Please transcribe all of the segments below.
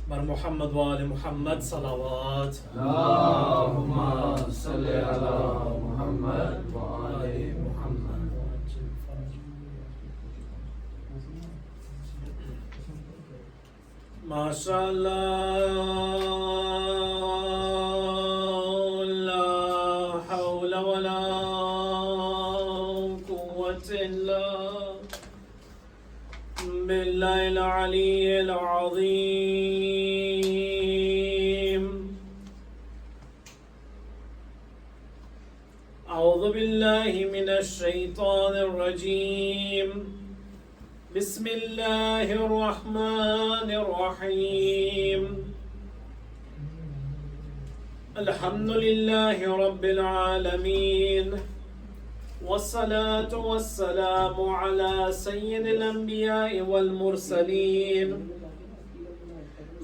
بر محمد وآل محمد صلوات. اللهم صل على محمد وآل محمد. ماشاء اللہ لا حول ولا قوة الا بالله العلي العظيم. أعوذ بالله من الشيطان الرجيم. بسم الله الرحمن الرحيم. الحمد لله رب العالمين، والصلاة والسلام على سيد الأنبياء والمرسلين،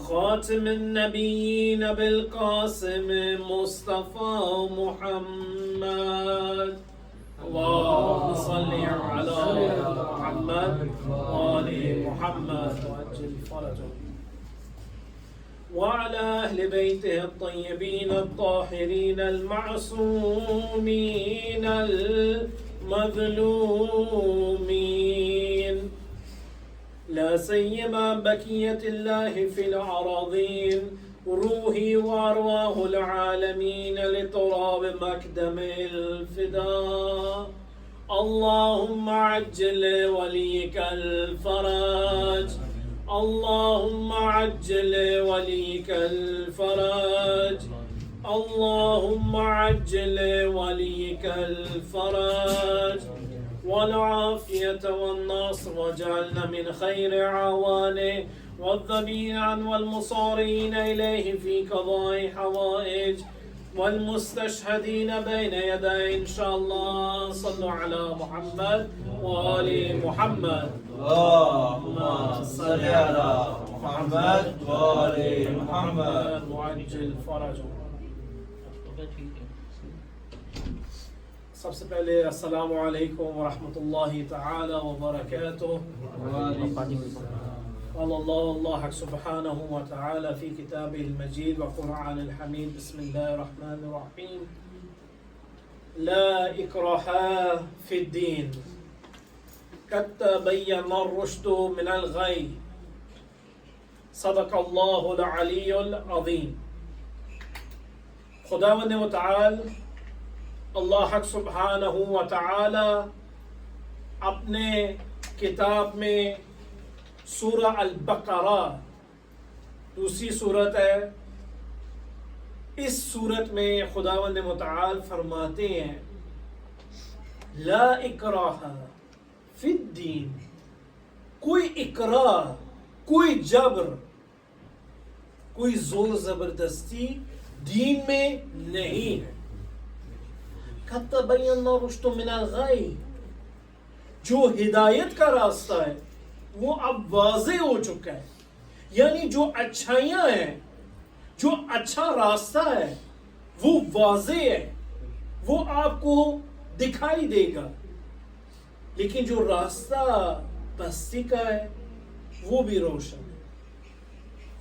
خاتم النبيين بالقاسم مصطفى محمد. اللهم صل على محمد وآل محمد وعجل فرجه وعلى أهل بيته الطيبين الطاهرين المعصومين المظلومين، لا سيما بقية الله في الأراضين، روحي وأرواح العالمين لتراب مقدم الفداء. اللهم عجل وليك الفرج، اللهم عجل وليك الفرج، اللهم عجل وليك الفرج والعافية والنصر، واجعلنا من خير عوانه والذبيعا والمصارين إليه في قضاء حوائج والمستشهدين بين يديه إن شاء الله. صلوا على محمد وآل محمد. اللهم صل على محمد وآل محمد. وعجل فرجه. سب سے پہلے السلام علیکم ورحمۃ اللہ تعالی وبرکاتہ. قال الله سبحانه وتعالى في كتابه المجيد وقرآن الحميد. بسم الله الرحمن الرحيم. لا إكراه في الدين قد تبين الرشد من الغي. صدق الله العلي العظيم. خداوند متعال اللہ حق سبحانہ وتعالی اپنے کتاب میں سورہ البقرہ دوسری صورت ہے، اس صورت میں خداوند متعال فرماتے ہیں لا اکراہ فی الدین، کوئی اکراہ، کوئی جبر، کوئی زور زبردستی دین میں نہیں ہے. قد تبین الرشد من الغی، جو ہدایت کا راستہ ہے وہ اب واضح ہو چکا ہے. یعنی جو اچھائیاں ہیں، جو اچھا راستہ ہے وہ واضح ہے، وہ آپ کو دکھائی دے گا. لیکن جو راستہ پستی کا ہے وہ بھی روشن ہے،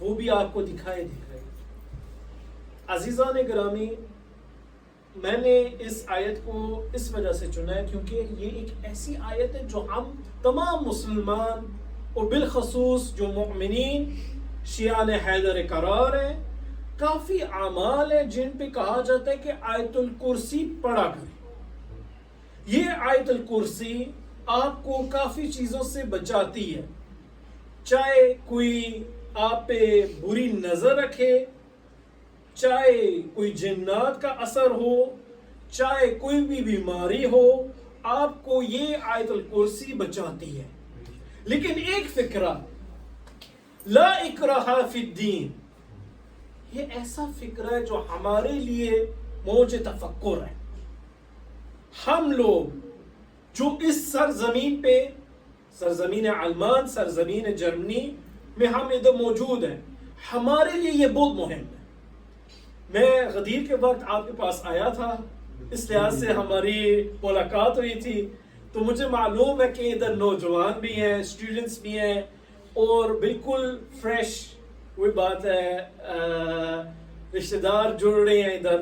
وہ بھی آپ کو دکھائی دے گا. عزیزان گرامی، میں نے اس آیت کو اس وجہ سے چنا ہے کیونکہ یہ ایک ایسی آیت ہے جو ہم تمام مسلمان اور بالخصوص جو مؤمنین شیعان حیدر قرار ہیں، کافی اعمال ہیں جن پہ کہا جاتا ہے کہ آیت الکرسی پڑھا کریں. یہ آیت الکرسی آپ کو کافی چیزوں سے بچاتی ہے، چاہے کوئی آپ پہ بری نظر رکھے، چاہے کوئی جنات کا اثر ہو، چاہے کوئی بھی بیماری ہو، آپ کو یہ آیت الکرسی بچاتی ہے. لیکن ایک فکرہ لا اکراہ فی الدین، یہ ایسا فکرہ ہے جو ہمارے لیے موج تفکر ہے. ہم لوگ جو اس سرزمین پہ، سرزمین علمان، سرزمین جرمنی میں ہم ادھر موجود ہیں، ہمارے لیے یہ بہت مہم ہے. میں غدیر کے وقت آپ کے پاس آیا تھا، اس لحاظ سے ہماری ملاقات ہوئی تھی، تو مجھے معلوم ہے کہ ادھر نوجوان بھی ہیں، اسٹوڈنٹس بھی ہیں، اور بالکل فریش وہی بات ہے رشتہ دار جڑ رہے ہیں ادھر،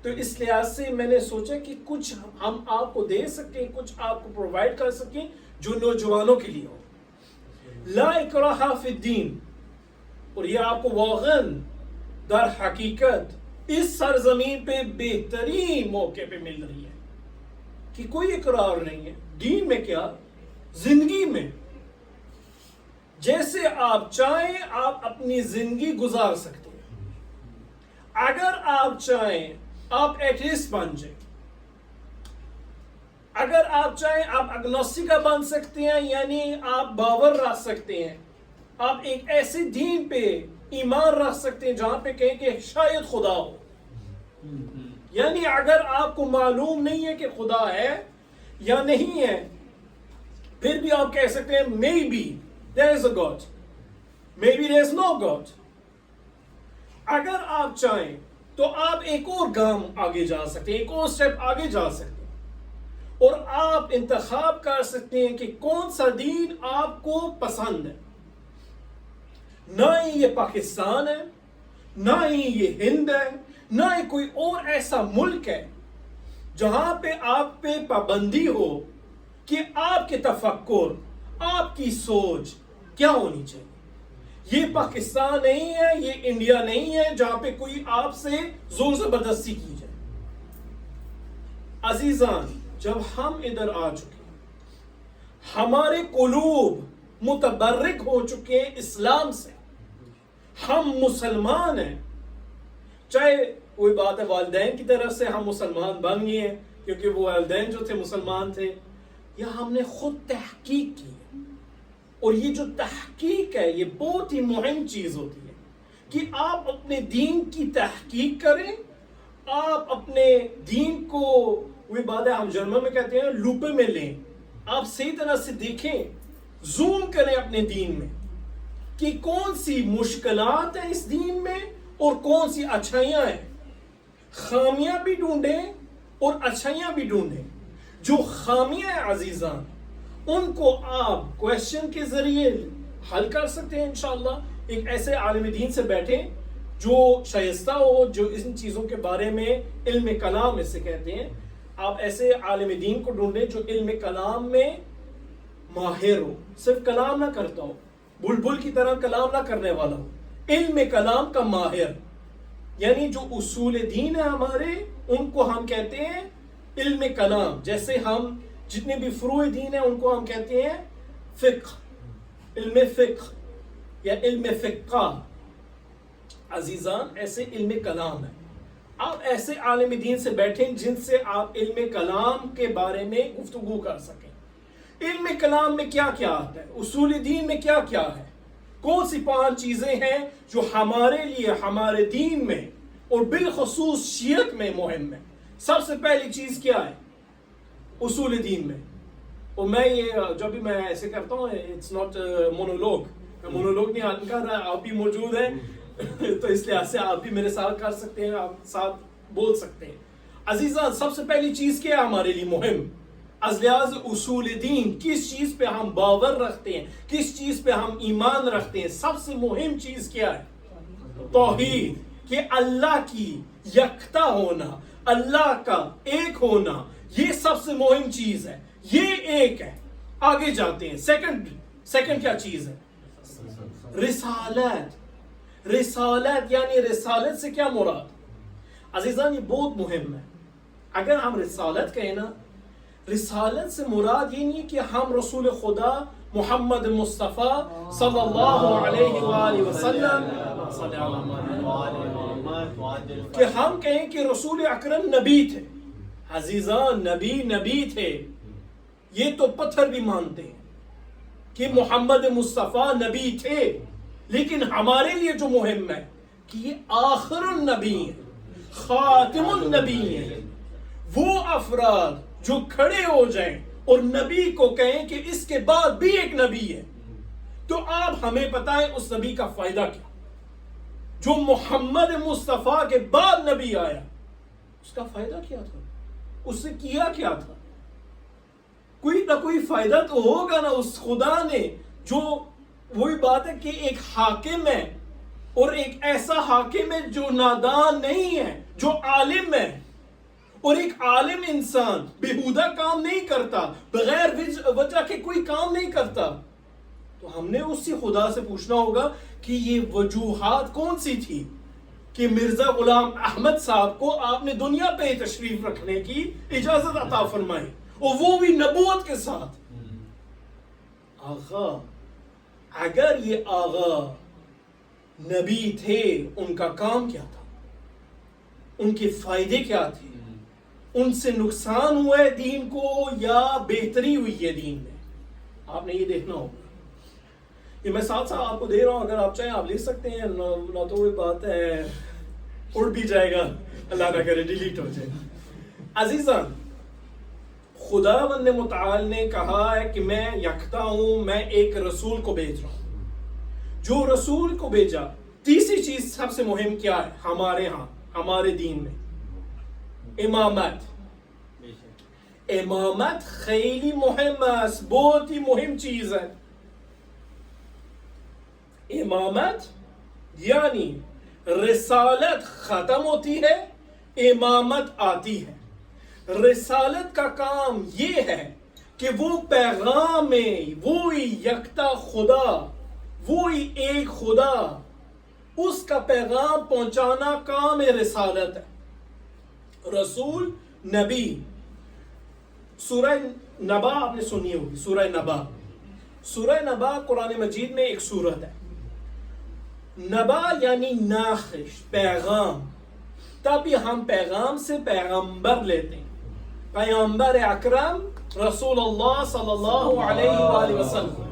تو اس لحاظ سے میں نے سوچا کہ کچھ ہم آپ کو دے سکیں، کچھ آپ کو پرووائڈ کر سکیں جو نوجوانوں کے لیے ہو. لا اکراہ فی الدین، اور یہ آپ کو واقعاً در حقیقت اس سرزمین پہ بہترین موقع پہ مل رہی ہے کہ کوئی اقرار نہیں ہے. دین میں کیا، زندگی میں جیسے آپ چاہیں آپ اپنی زندگی گزار سکتے ہیں. اگر آپ چاہیں آپ ایتھیسٹ بن جائیں، اگر آپ چاہیں آپ اگنوسٹک بن سکتے ہیں، یعنی آپ باور رکھ سکتے ہیں، آپ ایک ایسے دین پہ ایمان رکھ سکتے ہیں جہاں پہ کہیں کہ شاید خدا ہو. یعنی اگر آپ کو معلوم نہیں ہے کہ خدا ہے یا نہیں ہے، پھر بھی آپ کہہ سکتے ہیں maybe there is a God, maybe there is no God. اگر آپ چاہیں تو آپ ایک اور گام آگے جا سکتے ہیں، ایک اور سٹیپ آگے جا سکتے ہیں، اور آپ انتخاب کر سکتے ہیں کہ کون سا دین آپ کو پسند ہے. نہ ہی یہ پاکستان ہے، نہ ہی یہ ہند ہے، نہ ہی کوئی اور ایسا ملک ہے جہاں پہ آپ پہ پابندی ہو کہ آپ کے تفکر، آپ کی سوچ کیا ہونی چاہیے. یہ پاکستان نہیں ہے، یہ انڈیا نہیں ہے جہاں پہ کوئی آپ سے زور زبردستی کی جائے. عزیزان، جب ہم ادھر آ چکے ہیں، ہمارے قلوب متبرک ہو چکے ہیں اسلام سے، ہم مسلمان ہیں. چاہے وہی بات ہے والدین کی طرف سے ہم مسلمان بن گئے ہیں کیونکہ وہ والدین جو تھے مسلمان تھے، یا ہم نے خود تحقیق کی ہے. اور یہ جو تحقیق ہے یہ بہت ہی مہم چیز ہوتی ہے کہ آپ اپنے دین کی تحقیق کریں، آپ اپنے دین کو، وہی بات ہے ہم جرمن میں کہتے ہیں لوپے میں لیں، آپ صحیح طرح سے دیکھیں، زوم کریں اپنے دین میں کہ کون سی مشکلات ہیں اس دین میں اور کون سی اچھائیاں ہیں. خامیاں بھی ڈھونڈیں اور اچھائیاں بھی ڈھونڈیں. جو خامیاں ہیں عزیزان، ان کو آپ کویسچن کے ذریعے حل کر سکتے ہیں انشاءاللہ. ایک ایسے عالم دین سے بیٹھیں جو شائستہ ہو، جو ان چیزوں کے بارے میں علم کلام اسے کہتے ہیں. آپ ایسے عالم دین کو ڈھونڈیں جو علم کلام میں ماہر ہو، صرف کلام نہ کرتا ہو، بلبل کی طرح کلام نہ کرنے والا ہو، علم کلام کا ماہر. یعنی جو اصول دین ہے ہمارے، ان کو ہم کہتے ہیں علم کلام. جیسے ہم جتنے بھی فروع دین ہیں ان کو ہم کہتے ہیں فقہ، علم فقہ یا علم فقہ. عزیزان، ایسے علم کلام ہے. آپ ایسے عالم دین سے بیٹھیں جن سے آپ علم کلام کے بارے میں گفتگو کر سکیں. علم کلام میں کیا کیا آتا ہے، اصول دین میں کیا کیا ہے، کون سی 5 چیزیں ہیں جو ہمارے لیے ہمارے دین میں اور بالخصوص شیعت میں مہم ہے. سب سے پہلی چیز کیا ہے اصول دین میں. اور میں یہ جب بھی میں ایسے کرتا ہوں، اٹس ناٹ مونولوگ، میں مونولوگ نہیں کر رہا، آپ بھی موجود ہیں تو اس لحاظ سے آپ بھی میرے ساتھ کر سکتے ہیں، آپ ساتھ بول سکتے ہیں. عزیزان، سب سے پہلی چیز کیا ہے ہمارے لیے مہم از لحاظ اصول دین؟ کس چیز پہ ہم باور رکھتے ہیں، کس چیز پہ ہم ایمان رکھتے ہیں؟ سب سے مہم چیز کیا ہے؟ توحید، کہ اللہ کی یکتا ہونا، اللہ کا ایک ہونا، یہ سب سے مہم چیز ہے. یہ ایک ہے. آگے جاتے ہیں. سیکنڈ کیا چیز ہے؟ رسالت. رسالت یعنی رسالت سے کیا مراد؟ عزیزان، یہ بہت مہم ہے. اگر ہم رسالت کہیں نا، رسالت سے مراد یہ نہیں کہ ہم رسول خدا محمد مصطفیٰ صلی اللہ علیہ وآلہ وسلم کہ ہم کہیں کہ رسول اکرم نبی تھے. عزیزان، نبی تھے. یہ تو پتھر بھی مانتے ہیں کہ محمد مصطفیٰ نبی تھے، لیکن ہمارے لیے جو مہم ہے کہ یہ آخر النبی ہیں، خاتم النبی ہیں. وہ افراد جو کھڑے ہو جائیں اور نبی کو کہیں کہ اس کے بعد بھی ایک نبی ہے، تو آپ ہمیں بتائیں اس نبی کا فائدہ کیا؟ جو محمد مصطفیٰ کے بعد نبی آیا، اس کا فائدہ کیا تھا؟ اس سے کیا کیا تھا؟ کوئی نہ کوئی فائدہ تو ہوگا نا اس خدا نے. جو وہی بات ہے کہ ایک حاکم ہے، اور ایک ایسا حاکم ہے جو نادان نہیں ہے، جو عالم ہے، اور ایک عالم انسان بےہودہ کام نہیں کرتا، بغیر وجہ کے کوئی کام نہیں کرتا. تو ہم نے اسی خدا سے پوچھنا ہوگا کہ یہ وجوہات کون سی تھی کہ مرزا غلام احمد صاحب کو آپ نے دنیا پہ تشریف رکھنے کی اجازت عطا فرمائی، اور وہ بھی نبوت کے ساتھ. آغا، اگر یہ آغا نبی تھے، ان کا کام کیا تھا؟ ان کے فائدے کیا تھے؟ ان سے نقصان ہوا ہے دین کو یا بہتری ہوئی ہے دین میں؟ آپ نے یہ دیکھنا ہوگا. یہ میں ساتھ ساتھ آپ کو دے رہا ہوں، اگر آپ چاہیں آپ لکھ سکتے ہیں، نہ تو کوئی بات ہے اڑ بھی جائے گا، اللہ نہ کرے ڈیلیٹ ہو جائے. عزیزان، خدا بند متعال نے کہا ہے کہ میں یکتا ہوں، میں ایک رسول کو بھیج رہا ہوں. جو رسول کو بھیجا، تیسری چیز سب سے مہم کیا ہے ہمارے ہاں، ہمارے دین میں؟ امامت. امامت خیلی مہم ہے، بہت ہی مہم چیز ہے. امامت یعنی رسالت ختم ہوتی ہے، امامت آتی ہے. رسالت کا کام یہ ہے کہ وہ پیغام میں وہی یکتا خدا، وہی ایک خدا، اس کا پیغام پہنچانا کام رسالت ہے. رسول، نبی. سورہ نبا آپ نے سنی ہوگی، سورہ نبا. سورہ نبا قرآن مجید میں ایک سورت ہے. نبا یعنی ناخش، پیغام. تب ہم پیغام سے پیغمبر لیتے ہیں. پیغمبر اکرم رسول اللہ صلی اللہ علیہ وآلہ وسلم،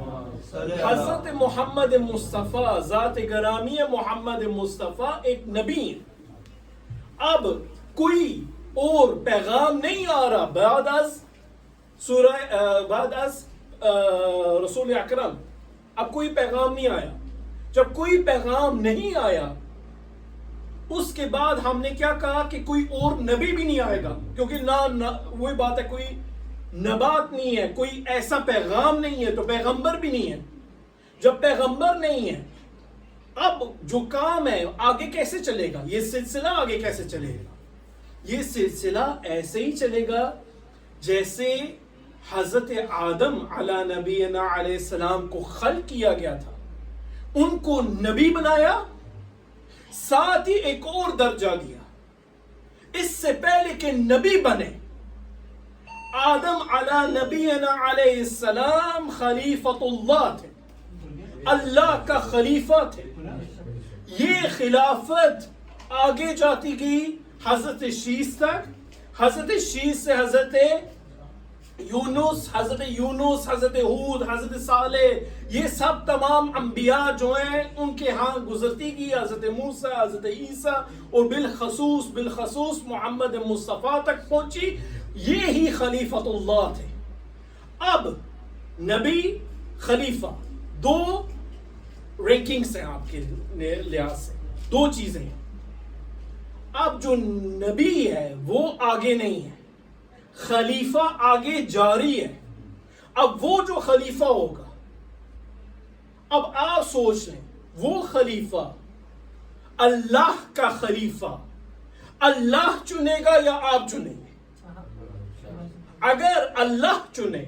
حضرت محمد مصطفیٰ، ذات گرامی محمد مصطفیٰ ایک نبی ہیں. اب کوئی اور پیغام نہیں آ رہا بعد از رسول اکرم. اب کوئی پیغام نہیں آیا. جب کوئی پیغام نہیں آیا، اس کے بعد ہم نے کیا کہا کہ کوئی اور نبی بھی نہیں آئے گا، کیونکہ نہ وہی بات ہے، کوئی نبات نہیں ہے، کوئی ایسا پیغام نہیں ہے، تو پیغمبر بھی نہیں ہے. جب پیغمبر نہیں ہے، اب جو کام ہے آگے کیسے چلے گا؟ یہ سلسلہ آگے کیسے چلے گا؟ یہ سلسلہ ایسے ہی چلے گا جیسے حضرت آدم علی نبینا علیہ السلام کو خلق کیا گیا تھا، ان کو نبی بنایا، ساتھ ہی ایک اور درجہ دیا. اس سے پہلے کہ نبی بنے، آدم علی نبینا علیہ السلام خلیفۃ اللہ تھے، اللہ کا خلیفہ تھے. یہ خلافت آگے جاتی گئی حضرت شیس تک. حضرت شیس سے حضرت یونس، حضرت ہود، حضرت صالح، یہ سب تمام انبیاء جو ہیں ان کے ہاں گزرتی گئی. حضرت موسیٰ، حضرت عیسیٰ، اور بالخصوص محمد مصطفیٰ تک پہنچی. یہ ہی خلیفۃ اللہ تھے. اب نبی، خلیفہ، دو رینکنگز ہیں آپ کے لحاظ سے، دو چیزیں ہیں. اب جو نبی ہے وہ آگے نہیں ہے، خلیفہ آگے جاری ہے. اب وہ جو خلیفہ ہوگا، اب آپ سوچ لیں، وہ خلیفہ، اللہ کا خلیفہ، اللہ چنے گا یا آپ چنیں گے؟ اگر اللہ چنے،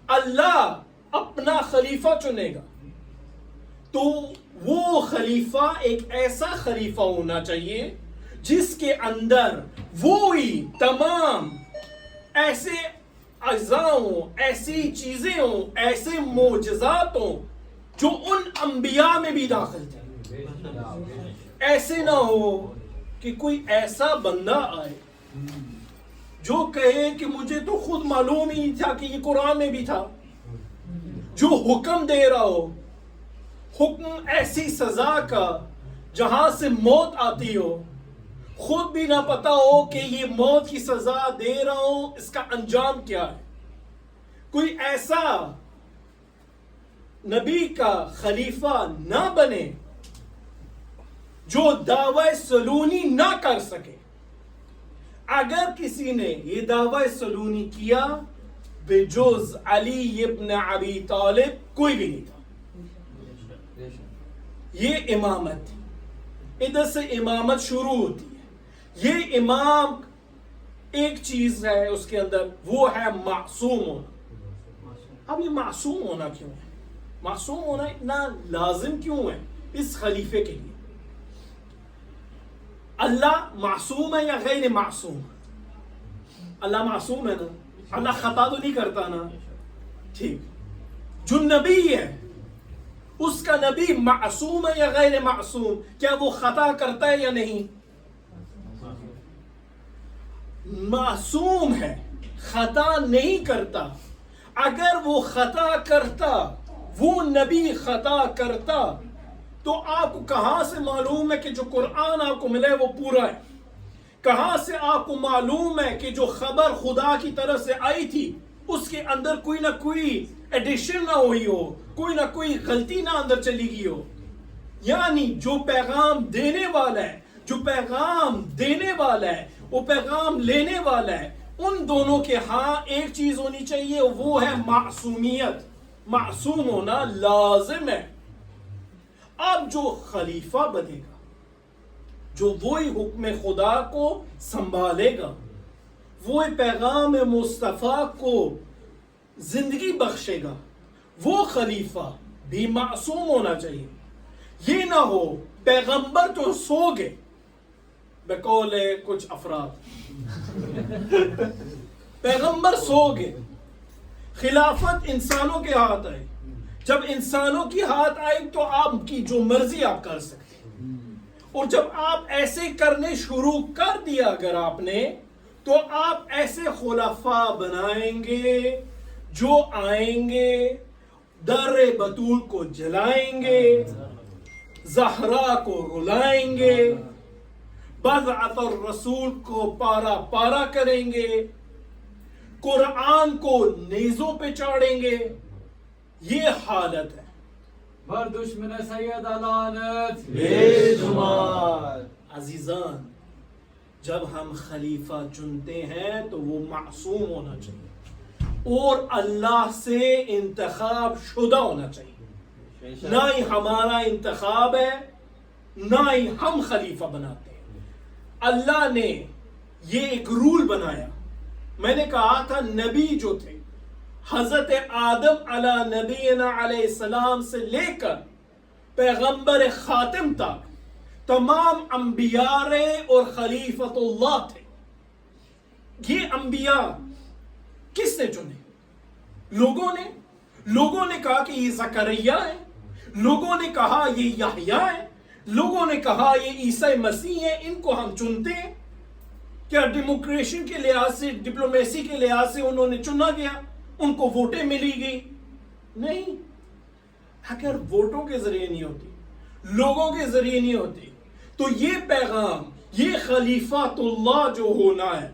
اللہ اپنا خلیفہ چنے گا، تو وہ خلیفہ ایک ایسا خلیفہ ہونا چاہیے جس کے اندر وہی تمام ایسے اجزاء ہوں، ایسی چیزیں ہوں، ایسے معجزات ہوں جو ان انبیاء میں بھی داخل تھے. ایسے نہ ہو کہ کوئی ایسا بندہ آئے جو کہے کہ مجھے تو خود معلوم ہی تھا کہ یہ قرآن میں بھی تھا، جو حکم دے رہا ہو، حکم ایسی سزا کا جہاں سے موت آتی ہو، خود بھی نہ پتا ہو کہ یہ موت کی سزا دے رہا ہوں، اس کا انجام کیا ہے. کوئی ایسا نبی کا خلیفہ نہ بنے جو دعوی سلونی نہ کر سکے. اگر کسی نے یہ دعوی سلونی کیا، بجز علی ابن ابی طالب کوئی بھی نہیں تھا. یہ امامت تھی. ادھر سے امامت شروع ہوتی ہے. یہ امام ایک چیز ہے اس کے اندر، وہ ہے معصوم ہونا. اب یہ معصوم ہونا کیوں ہے؟ معصوم ہونا اتنا لازم کیوں ہے اس خلیفے کے لیے؟ اللہ معصوم ہے یا غیر معصوم؟ اللہ معصوم ہے نا، اللہ خطا تو نہیں کرتا نا. ٹھیک. جو نبی ہے اس کا نبی معصوم ہے یا غیر معصوم؟ کیا وہ خطا کرتا ہے یا نہیں؟ معصوم ہے، خطا نہیں کرتا. اگر وہ خطا کرتا، وہ نبی خطا کرتا، تو آپ کو کہاں سے معلوم ہے کہ جو قرآن آپ کو ملا ہے وہ پورا ہے؟ کہاں سے آپ کو معلوم ہے کہ جو خبر خدا کی طرف سے آئی تھی اس کے اندر کوئی نہ کوئی ایڈیشن نہ ہوئی ہو، کوئی نہ کوئی غلطی نہ اندر چلی گئی ہو؟ یعنی جو پیغام دینے والا ہے، جو پیغام دینے والا ہے، وہ پیغام لینے والا ہے، ان دونوں کے ہاں ایک چیز ہونی چاہیے، وہ ہے معصومیت. معصوم ہونا لازم ہے. اب جو خلیفہ بنے گا، جو وہی حکم خدا کو سنبھالے گا، وہ پیغام مصطفیٰ کو زندگی بخشے گا، وہ خلیفہ بھی معصوم ہونا چاہیے. یہ نہ ہو پیغمبر تو سو گئے بقول کچھ افراد، پیغمبر سو گئے، خلافت انسانوں کے ہاتھ آئی. جب انسانوں کی ہاتھ آئی تو آپ کی جو مرضی آپ کر سکتے ہیں، اور جب آپ ایسے کرنے شروع کر دیا اگر آپ نے، تو آپ ایسے خلفاء بنائیں گے جو آئیں گے در بطول کو جلائیں گے، زہرا کو رلائیں گے، بیعت الرسول کو پارا پارا کریں گے، قرآن کو نیزوں پہ چاڑیں گے. یہ حالت ہے. بر دشمن سید لعنت بے شمار. عزیزان، جب ہم خلیفہ چنتے ہیں تو وہ معصوم ہونا چاہیے اور اللہ سے انتخاب شدہ ہونا چاہیے. نہ ہی ہمارا انتخاب ہے، نہ ہی ہم خلیفہ بناتے ہیں. اللہ نے یہ ایک رول بنایا. میں نے کہا تھا نبی جو تھے حضرت آدم علی نبینا علیہ السلام سے لے کر پیغمبر خاتم تک تمام انبیاء اور خلیفۃ اللہ تھے. یہ انبیاء کس نے چنے؟ لوگوں نے کہا کہ یہ زکریا ہے، لوگوں نے کہا یہ یحییٰ ہے، لوگوں نے کہا یہ عیسی مسیح ہے، ان کو ہم چنتے ہیں. کیا ڈیموکریسی کے لحاظ سے، ڈپلومیسی کے لحاظ سے انہوں نے چنا گیا، ان کو ووٹیں ملی گئی؟ نہیں. اگر ووٹوں کے ذریعے نہیں ہوتی، لوگوں کے ذریعے نہیں ہوتی، تو یہ پیغام، یہ خلیفۃ اللہ جو ہونا ہے،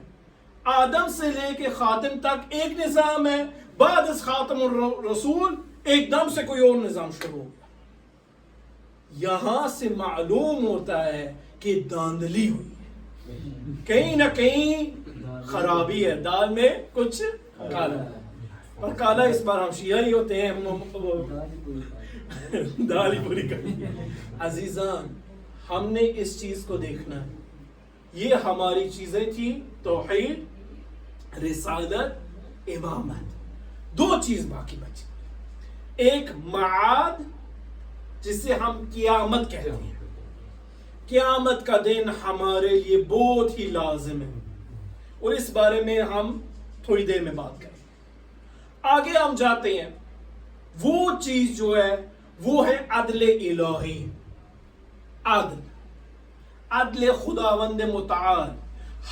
آدم سے لے کے خاتم تک ایک نظام ہے، بعد از خاتم الرسول ایک دم سے کوئی اور نظام شروع ہو گیا. یہاں سے معلوم ہوتا ہے کہ داندلی ہوئی ہے، کہیں نہ کہیں خرابی ہے، دال میں کچھ کالا ہے. اور کالا اس بار ہم شیعہ ہی ہوتے ہیں، دال ہی پوری کرنی. عزیزان، ہم نے اس چیز کو دیکھنا ہے. یہ ہماری چیزیں تھی: توحید، رسالت، امامت. دو چیز باقی بچی. ایک معاد جسے ہم قیامت کہتے ہیں. قیامت کا دن ہمارے لیے بہت ہی لازم ہے، اور اس بارے میں ہم تھوڑی دیر میں بات کریں. آگے ہم جاتے ہیں. وہ چیز جو ہے وہ ہے عدل الہی. عدل خداوند متعال.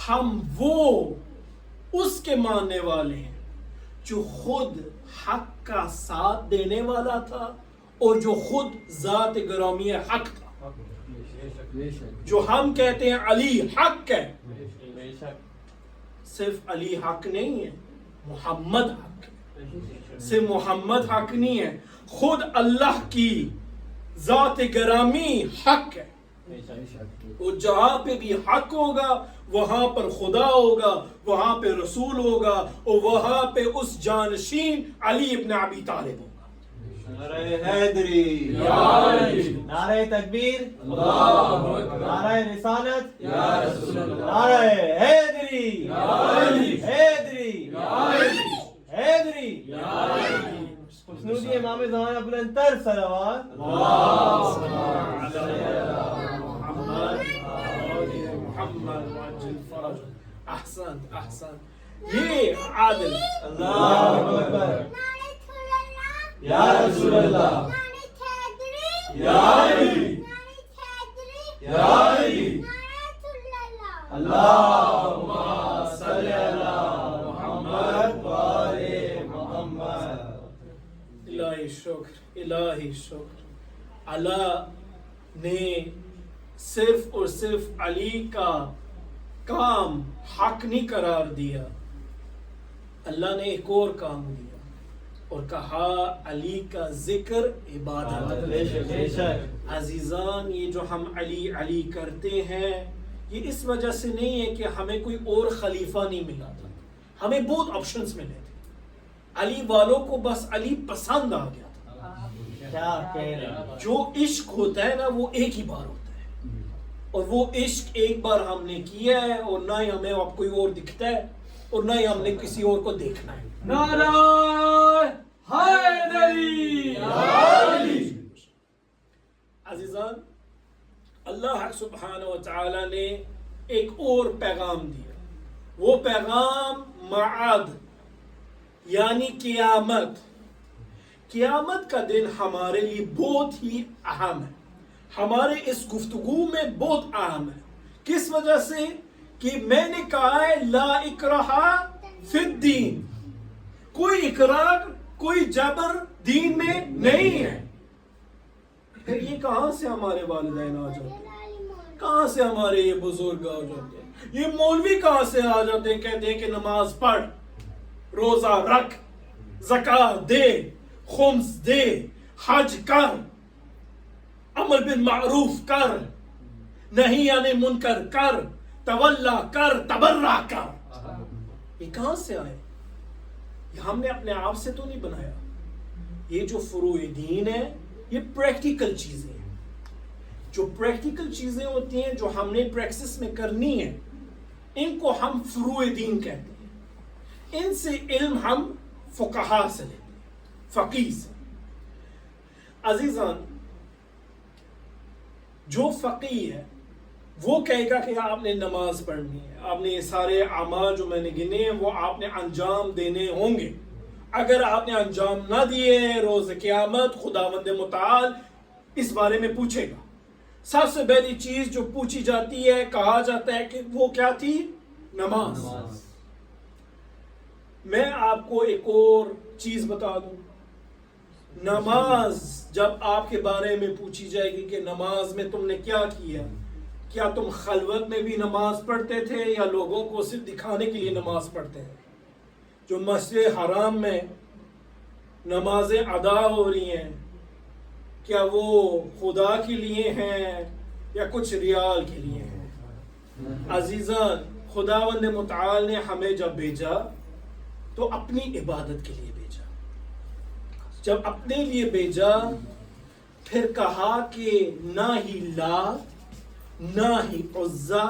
ہم وہ اس کے ماننے والے ہیں جو خود حق کا ساتھ دینے والا تھا اور جو خود ذات گرامی حق تھا. جو ہم کہتے ہیں علی حق ہے، صرف علی حق نہیں ہے، محمد حق ہے. صرف محمد حق نہیں ہے، خود اللہ کی ذات گرامی حق ہے. اور جہاں پہ بھی حق ہوگا وہاں پر خدا ہوگا، وہاں پہ رسول ہوگا، اور وہاں پہ اس جانشین علی ابن ابی طالب ہوگا. نعرہ حیدری یا علی نعرہ تکبیر اللہ اکبر نعرہ رسالت یا رسول اللہ نعرہ حیدری یا علی حیدری یا علی حیدری یا علی خوشنودی امام زمانہ بلندتر صلوات احسن احسن. یہ عادل اللہ اکبر یا رسول اللہ یا علی یا علی اللہم صلی علی محمد و آل محمد. الہی شکر الہی شکر. اللہ نے صرف اور صرف علی کا کام حق نہیں قرار دیا, اللہ نے ایک اور کام دیا اور کہا علی کا ذکر عبادت. بے شک بے شک. عزیزان, یہ جو ہم علی علی کرتے ہیں یہ اس وجہ سے نہیں ہے کہ ہمیں کوئی اور خلیفہ نہیں ملا تھا, ہمیں بہت آپشنز ملے تھے. علی والوں کو بس علی پسند آ گیا تھا. کیا کہہ رہے ہیں. جو عشق ہوتا ہے نا وہ ایک ہی بار ہوتا ہے, اور وہ عشق ایک بار ہم نے کیا ہے, اور نہ ہی ہمیں اب کوئی اور دکھتا ہے اور نہ ہی ہم نے کسی اور کو دیکھنا ہے. نعرہ حیدری یا علی. عزیزان, اللہ سبحانہ و تعالی نے ایک اور پیغام دیا. وہ پیغام معاد یعنی قیامت. قیامت کا دن ہمارے لیے بہت ہی اہم ہے, ہمارے اس گفتگو میں بہت اہم ہے. کس وجہ سے کہ میں نے کہا ہے لا اکراہ فی الدین, کوئی اکراہ کوئی جبر دین میں نہیں ہے. پھر یہ کہاں سے ہمارے والدین آ جاتے ہیں, کہاں سے ہمارے یہ بزرگ آ جاتے ہیں, یہ مولوی کہاں سے آ جاتے ہیں کہتے ہیں کہ نماز پڑھ, روزہ رکھ, زکاة دے, خمس دے, حج کر, امر بالمعروف کر, نہیں یعنی منکر کر, تولا کر, تبرع کر. یہ کہاں سے آئے؟ یہ ہم نے اپنے آپ سے تو نہیں بنایا. یہ جو فروع دین ہے یہ پریکٹیکل چیزیں ہیں. جو پریکٹیکل چیزیں ہوتی ہیں جو ہم نے پریکسس میں کرنی ہیں ان کو ہم فروع دین کہتے ہیں. ان سے علم ہم فقہا سے لیتے ہیں, فقیہ سے. عزیزان, جو فقیہ ہے وہ کہے گا کہ آپ نے نماز پڑھنی ہے, آپ نے یہ سارے اعمال جو میں نے گنے ہیں وہ آپ نے انجام دینے ہوں گے. اگر آپ نے انجام نہ دیے روز قیامت خداوند متعال اس بارے میں پوچھے گا. سب سے پہلی چیز جو پوچھی جاتی ہے, کہا جاتا ہے کہ وہ کیا تھی؟ نماز. میں آپ کو ایک اور چیز بتا دوں. نماز جب آپ کے بارے میں پوچھی جائے گی کہ نماز میں تم نے کیا کیا, کیا تم خلوت میں بھی نماز پڑھتے تھے یا لوگوں کو صرف دکھانے کے لیے نماز پڑھتے ہیں؟ جو مسجد حرام میں نمازیں ادا ہو رہی ہیں کیا وہ خدا کے لیے ہیں یا کچھ ریال کے لیے ہیں؟ عزیزان, خداوند متعال نے ہمیں جب بھیجا تو اپنی عبادت کے لیے بھیجا. جب اپنے لیے بھیجا پھر کہا کہ نہ ہی لات نہ ہی عزا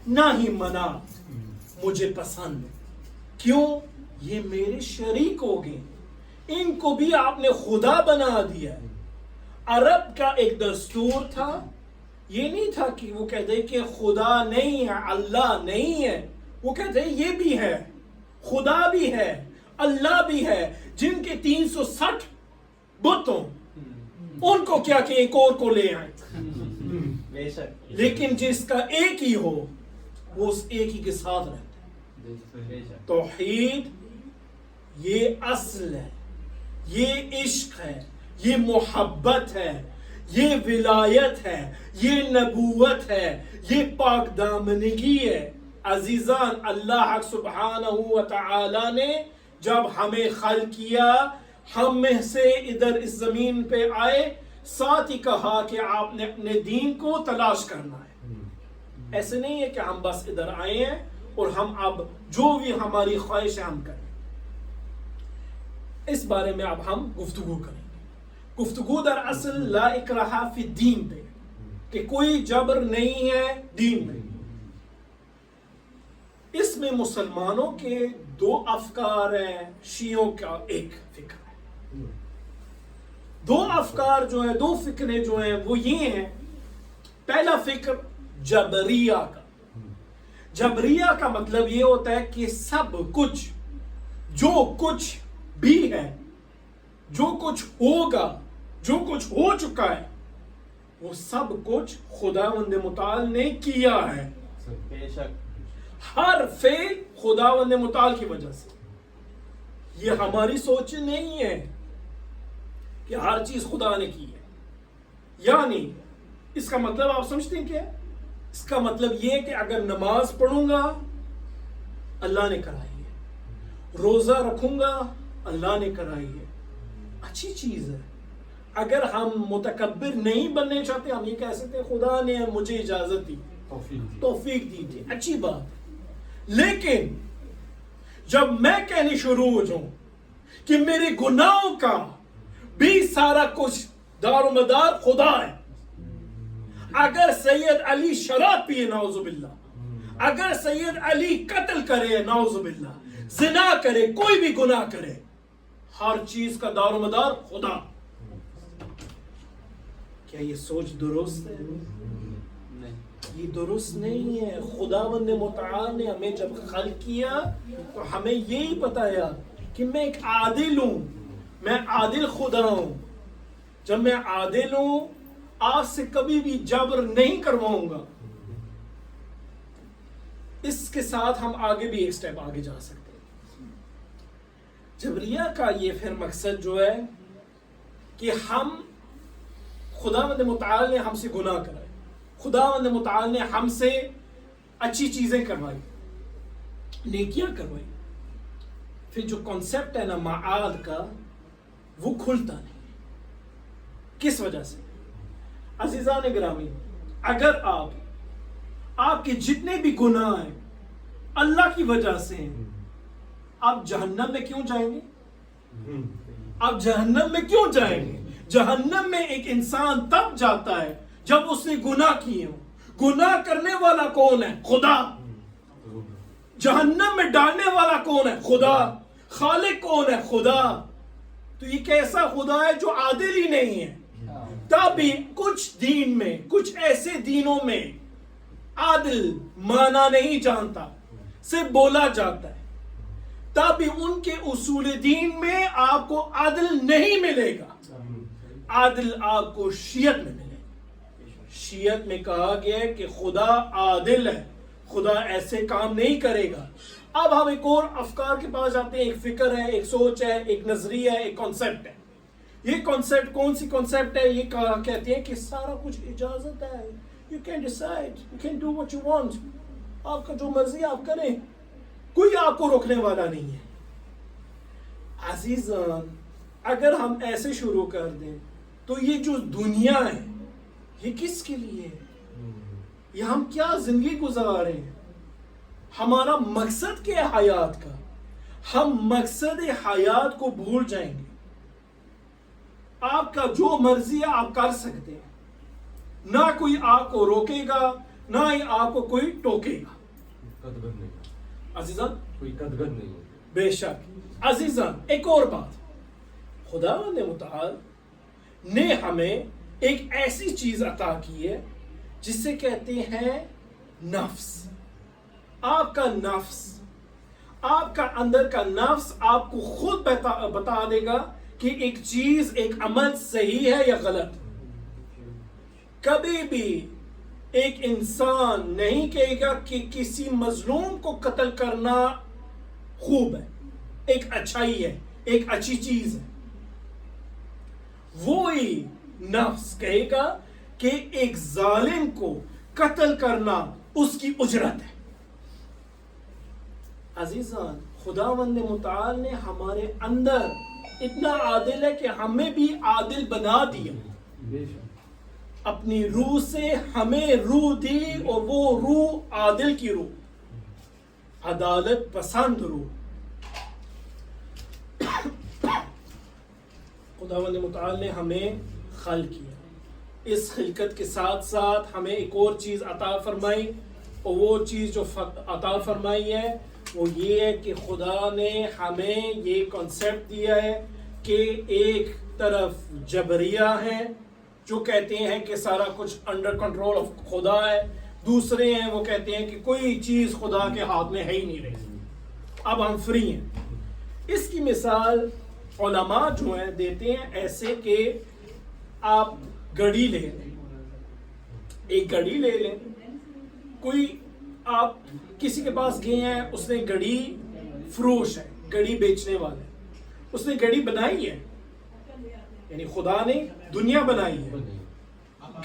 نہ ہی منات مجھے پسند. کیوں؟ یہ میرے شریک ہو گئے, ان کو بھی آپ نے خدا بنا دیا. عرب کا ایک دستور تھا, یہ نہیں تھا کہ وہ کہتے کہ خدا نہیں ہے, اللہ نہیں ہے. وہ کہتے یہ بھی ہے, خدا بھی ہے, اللہ بھی ہے. جن کے 360 بتوں ان کو کیا کہ ایک اور کو لے آئیں, بے شک لیکن جس کا ایک ہی ہو وہ اس ایک ہی کے ساتھ رہتا ہے. توحید یہ اصل ہے, یہ عشق ہے, یہ محبت ہے, یہ ولایت ہے, یہ نبوت ہے, یہ پاک دامنگی ہے. عزیزان, اللہ سبحانہ و تعالی نے جب ہمیں خلق کیا, ہم میں سے ادھر اس زمین پہ آئے, ساتھ ہی کہا کہ آپ نے اپنے دین کو تلاش کرنا ہے. ایسے نہیں ہے کہ ہم بس ادھر آئے ہیں اور ہم اب جو بھی ہماری خواہش ہے ہم کریں. اس بارے میں اب ہم گفتگو کریں گے. گفتگو در اصل لا اکراہ فی الدین پہ کہ کوئی جبر نہیں ہے دین میں. اس میں مسلمانوں کے دو افکار ہیں, شیعوں کا ایک فکر ہے. دو افکار جو ہیں, دو فکریں جو ہیں وہ یہ ہیں. پہلا فکر جبریہ کا. جبریہ کا مطلب یہ ہوتا ہے کہ سب کچھ, جو کچھ بھی ہے, جو کچھ ہوگا, جو کچھ ہو چکا ہے, وہ سب کچھ خداوند متعال نے کیا ہے. بے شک. ہر فعل خداوند متعال کی وجہ سے. یہ ہماری سوچ نہیں ہے کہ ہر چیز خدا نے کی ہے. یعنی اس کا مطلب آپ سمجھتے ہیں کیا؟ اس کا مطلب یہ کہ اگر نماز پڑھوں گا اللہ نے کرائی ہے, روزہ رکھوں گا اللہ نے کرائی ہے, اچھی چیز ہے. اگر ہم متکبر نہیں بننے چاہتے, ہم یہ کہہ سکتے خدا نے مجھے اجازت دی, توفیق دی تھی, اچھی بات. لیکن جب میں کہنے شروع ہو جاؤں کہ میرے گناہوں کا بھی سارا کچھ دار و مدار خدا ہے, اگر سید علی شراب پیے نعوذ باللہ, اگر سید علی قتل کرے نعوذ باللہ, زنا کرے, کوئی بھی گناہ کرے, ہر چیز کا دار و مدار خدا, کیا یہ سوچ درست ہے؟ یہ درست نہیں ہے. خداوند متعال نے ہمیں جب خلق کیا تو ہمیں یہی بتایا کہ میں ایک عادل ہوں, میں عادل خدا ہوں. جب میں عادل ہوں آپ سے کبھی بھی جبر نہیں کرواؤں گا. اس کے ساتھ ہم آگے بھی ایک سٹیپ آگے جا سکتے ہیں. جبریہ کا یہ پھر مقصد جو ہے کہ ہم, خداوند متعال نے ہم سے گناہ کرائے, خداوند متعال نے ہم سے اچھی چیزیں کروائی, نیکیاں کروائی, پھر جو کنسپٹ ہے نا معاد کا وہ کھلتا نہیں. کس وجہ سے؟ عزیزان گرامی, اگر آپ کے جتنے بھی گناہ ہیں اللہ کی وجہ سے ہیں, آپ جہنم میں کیوں جائیں گے؟ آپ جہنم میں کیوں جائیں گے؟ جہنم میں ایک انسان تب جاتا ہے جب اس نے گناہ کیے ہوں. گناہ کرنے والا کون ہے؟ خدا. جہنم میں ڈالنے والا کون ہے؟ خدا. خالق کون ہے؟ خدا. تو یہ کیسا خدا ہے جو عادل ہی نہیں ہے؟ تبھی کچھ دین میں, کچھ ایسے دینوں میں عادل مانا نہیں جانتا, صرف بولا جاتا ہے. تبھی ان کے اصول دین میں آپ کو عادل نہیں ملے گا. عادل آپ کو شیعت میں ملے گا. شیعت میں کہا گیا ہے کہ خدا عادل ہے, خدا ایسے کام نہیں کرے گا. اب ہم ایک اور افکار کے پاس جاتے ہیں. ایک فکر ہے, ایک سوچ ہے, ایک نظریہ ہے, ایک کانسیپٹ ہے. یہ کانسیپٹ کون سی کانسیپٹ ہے؟ یہ کہتے ہیں کہ سارا کچھ اجازت ہے. You can decide, you can do what you want. آپ کا جو مرضی آپ کریں, کوئی آپ کو روکنے والا نہیں ہے. عزیزان, اگر ہم ایسے شروع کر دیں تو یہ جو دنیا ہے یہ کس کے لیے ہے؟ یہ ہم کیا زندگی گزار رہے ہیں؟ ہمارا مقصد کیا ہے حیات کا؟ ہم مقصد حیات کو بھول جائیں گے. آپ کا جو مرضی ہے آپ کر سکتے ہیں, نہ کوئی آپ کو روکے گا, نہ ہی آپ کو کوئی ٹوکے گا. عزیزان, کوئی قدغن نہیں. بے شک. عزیزان, ایک اور بات, خداوند متعال نے ہمیں ایک ایسی چیز عطا کی ہے جسے کہتے ہیں نفس. آپ کا نفس, آپ کا اندر کا نفس آپ کو خود بتا دے گا کہ ایک چیز, ایک عمل صحیح ہے یا غلط. کبھی بھی ایک انسان نہیں کہے گا کہ کسی مظلوم کو قتل کرنا خوب ہے, ایک اچھائی ہے, ایک اچھی چیز ہے. وہی نفس کہے گا کہ ایک ظالم کو قتل کرنا اس کی اجرت ہے. عزیزان, خداوند متعال نے ہمارے اندر اتنا عادل ہے کہ ہمیں بھی عادل بنا دیا. اپنی روح سے ہمیں روح دی, اور وہ روح عادل کی روح, عدالت پسند روح. خداوند متعال نے ہمیں خلق کیا، اس خلقت کے ساتھ ساتھ ہمیں ایک اور چیز عطا فرمائی، اور وہ چیز جو عطا فرمائی ہے وہ یہ ہے کہ خدا نے ہمیں یہ کنسیپٹ دیا ہے کہ ایک طرف جبریہ ہیں جو کہتے ہیں کہ سارا کچھ انڈر کنٹرول آف خدا ہے، دوسرے ہیں وہ کہتے ہیں کہ کوئی چیز خدا کے ہاتھ میں ہے ہی نہیں رہی، اب ہم فری ہیں۔ اس کی مثال علماء جو ہیں دیتے ہیں ایسے کہ آپ گڑی لے لیں، ایک گڑی لے لیں، کوئی آپ کسی کے پاس گئے ہیں، اس نے گڑی فروش ہے، گڑی بیچنے والا ہے، اس نے گڑی بنائی ہے، یعنی خدا نے دنیا بنائی ہے،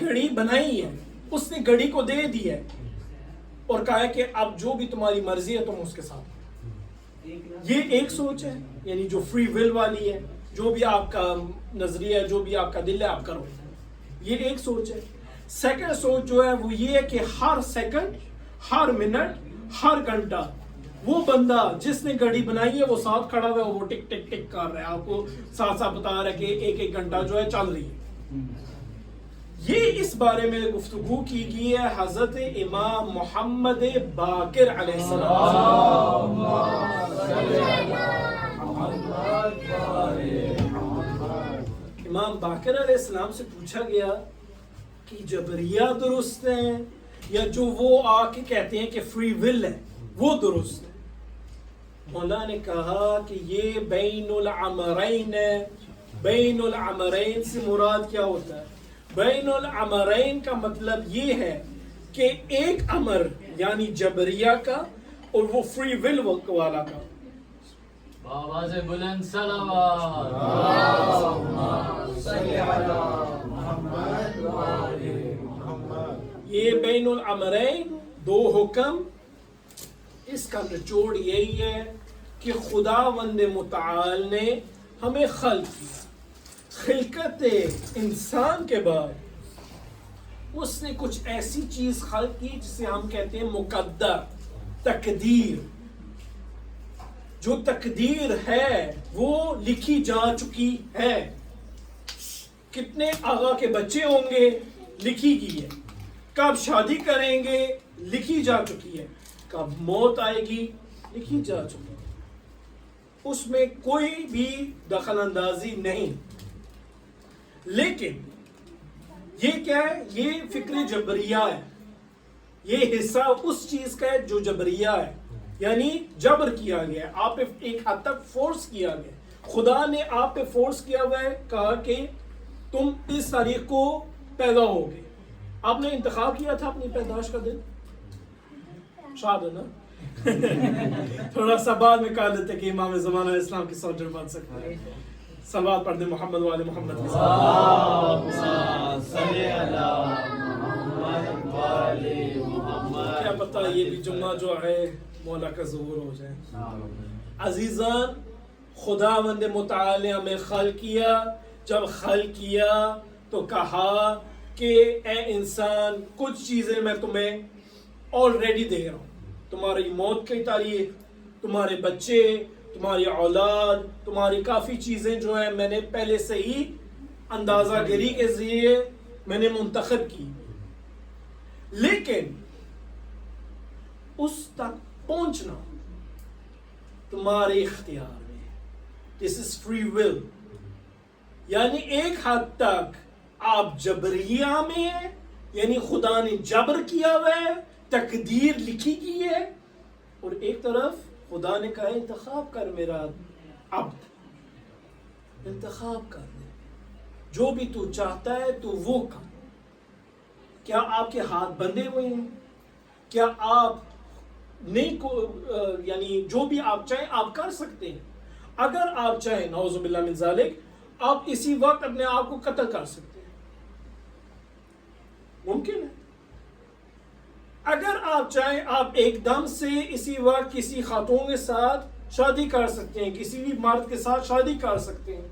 گڑی بنائی ہے، اس نے گڑی کو دے دی ہے اور کہا ہے کہ اب جو بھی تمہاری مرضی ہے تم اس کے ساتھ۔ یہ ایک سوچ ہے، یعنی جو فری ول والی ہے، جو بھی آپ کا نظریہ ہے، جو بھی آپ کا دل ہے آپ کرو، یہ ایک سوچ ہے۔ سیکنڈ سوچ جو ہے وہ یہ ہے کہ ہر سیکنڈ، ہر منٹ، ہر گھنٹہ وہ بندہ جس نے گھڑی بنائی ہے وہ ساتھ کھڑا ہوا ہے، وہ ٹک ٹک ٹک کر رہا ہے، آپ کو ساتھ ساتھ بتا رہا ہے کہ ایک ایک گھنٹہ جو ہے چل رہی ہے۔ یہ اس بارے میں گفتگو کی گئی ہے حضرت امام محمد باقر علیہ السلام۔ امام باقر علیہ السلام سے پوچھا گیا کہ جبریہ درست ہیں یا جو وہ آ کے کہتے ہیں کہ فری ول ہے وہ درست ہے؟ مولا نے کہا کہ یہ بین العمرین ہے۔ بین العمرین سے مراد کیا ہوتا ہے؟ بین العمرین کا مطلب یہ ہے کہ ایک امر یعنی جبریہ کا اور وہ فری ول والا کا۔ آواز بلند صلوات۔ یہ بین الامرین دو حکم، اس کا نچوڑ یہی ہے کہ خداوند متعال نے ہمیں خلق کیا، خلقت انسان کے بعد اس نے کچھ ایسی چیز خلق کی جسے ہم کہتے ہیں مقدر، تقدیر۔ جو تقدیر ہے وہ لکھی جا چکی ہے، کتنے آقا کے بچے ہوں گے لکھی گئی ہے، کب شادی کریں گے لکھی جا چکی ہے، کب موت آئے گی لکھی جا چکی ہے، اس میں کوئی بھی دخل اندازی نہیں۔ لیکن یہ کیا ہے؟ یہ فکر جبریہ ہے، یہ حصہ اس چیز کا ہے جو جبریہ ہے، یعنی جبر کیا گیا ہے، آپ پہ ایک حد تک فورس کیا گیا، خدا نے آپ پہ فورس کیا ہوا ہے، کہا کہ تم اس تاریخ کو پیدا ہوگے، آپ نے انتخاب کیا تھا اپنی پیدائش کا دن، شاید ہے نا؟ تھوڑا سا بعد میں کہا دیتے کہ امام زمانہ اسلام کی سوچر بن سکتے ہیں۔ صلوات پڑھ دیں محمد والے محمد کے کیا پتہ یہ بھی جمعہ جو ہے مولا کا ظہور ہو جائے۔ عزیزان، خداوند متعال نے ہمیں خلق کیا، جب خلق کیا تو کہا کہ اے انسان کچھ چیزیں میں تمہیں آلریڈی دے رہا ہوں، تمہاری موت کی تاریخ، تمہارے بچے، تمہاری اولاد، تمہاری کافی چیزیں جو ہیں میں نے پہلے سے ہی اندازہ گری کے ذریعے میں نے منتخب کی، لیکن اس تک پہنچنا تمہارے اختیار میں۔ This is free will، یعنی ایک حد تک آپ جبریہ میں ہیں، یعنی خدا نے جبر کیا ہوا ہے، تقدیر لکھی کی ہے، اور ایک طرف خدا نے کہا انتخاب کر میرا عبد، انتخاب کر دے، جو بھی تو چاہتا ہے تو وہ کر۔ کیا آپ کے ہاتھ بندھے ہوئے ہیں؟ کیا آپ نہیں کو یعنی جو بھی آپ چاہیں آپ کر سکتے ہیں؟ اگر آپ چاہیں نعوذ باللہ من ذالک آپ اسی وقت اپنے آپ کو قتل کر سکتے ہیں، ممکن ہے۔ اگر آپ چاہیں آپ ایک دم سے اسی وقت کسی خاتون کے ساتھ شادی کر سکتے ہیں، کسی بھی مرد کے ساتھ شادی کر سکتے ہیں،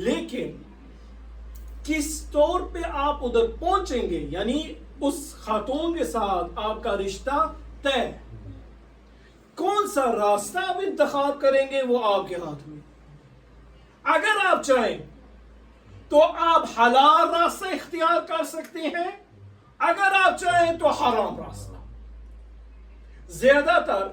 لیکن کس طور پہ آپ ادھر پہنچیں گے، یعنی اس خاتون کے ساتھ آپ کا رشتہ طے، کون سا راستہ آپ انتخاب کریں گے وہ آپ کے ہاتھ میں۔ اگر آپ چاہیں تو آپ حلال راستہ اختیار کر سکتے ہیں، اگر آپ چاہیں تو حرام راستہ۔ زیادہ تر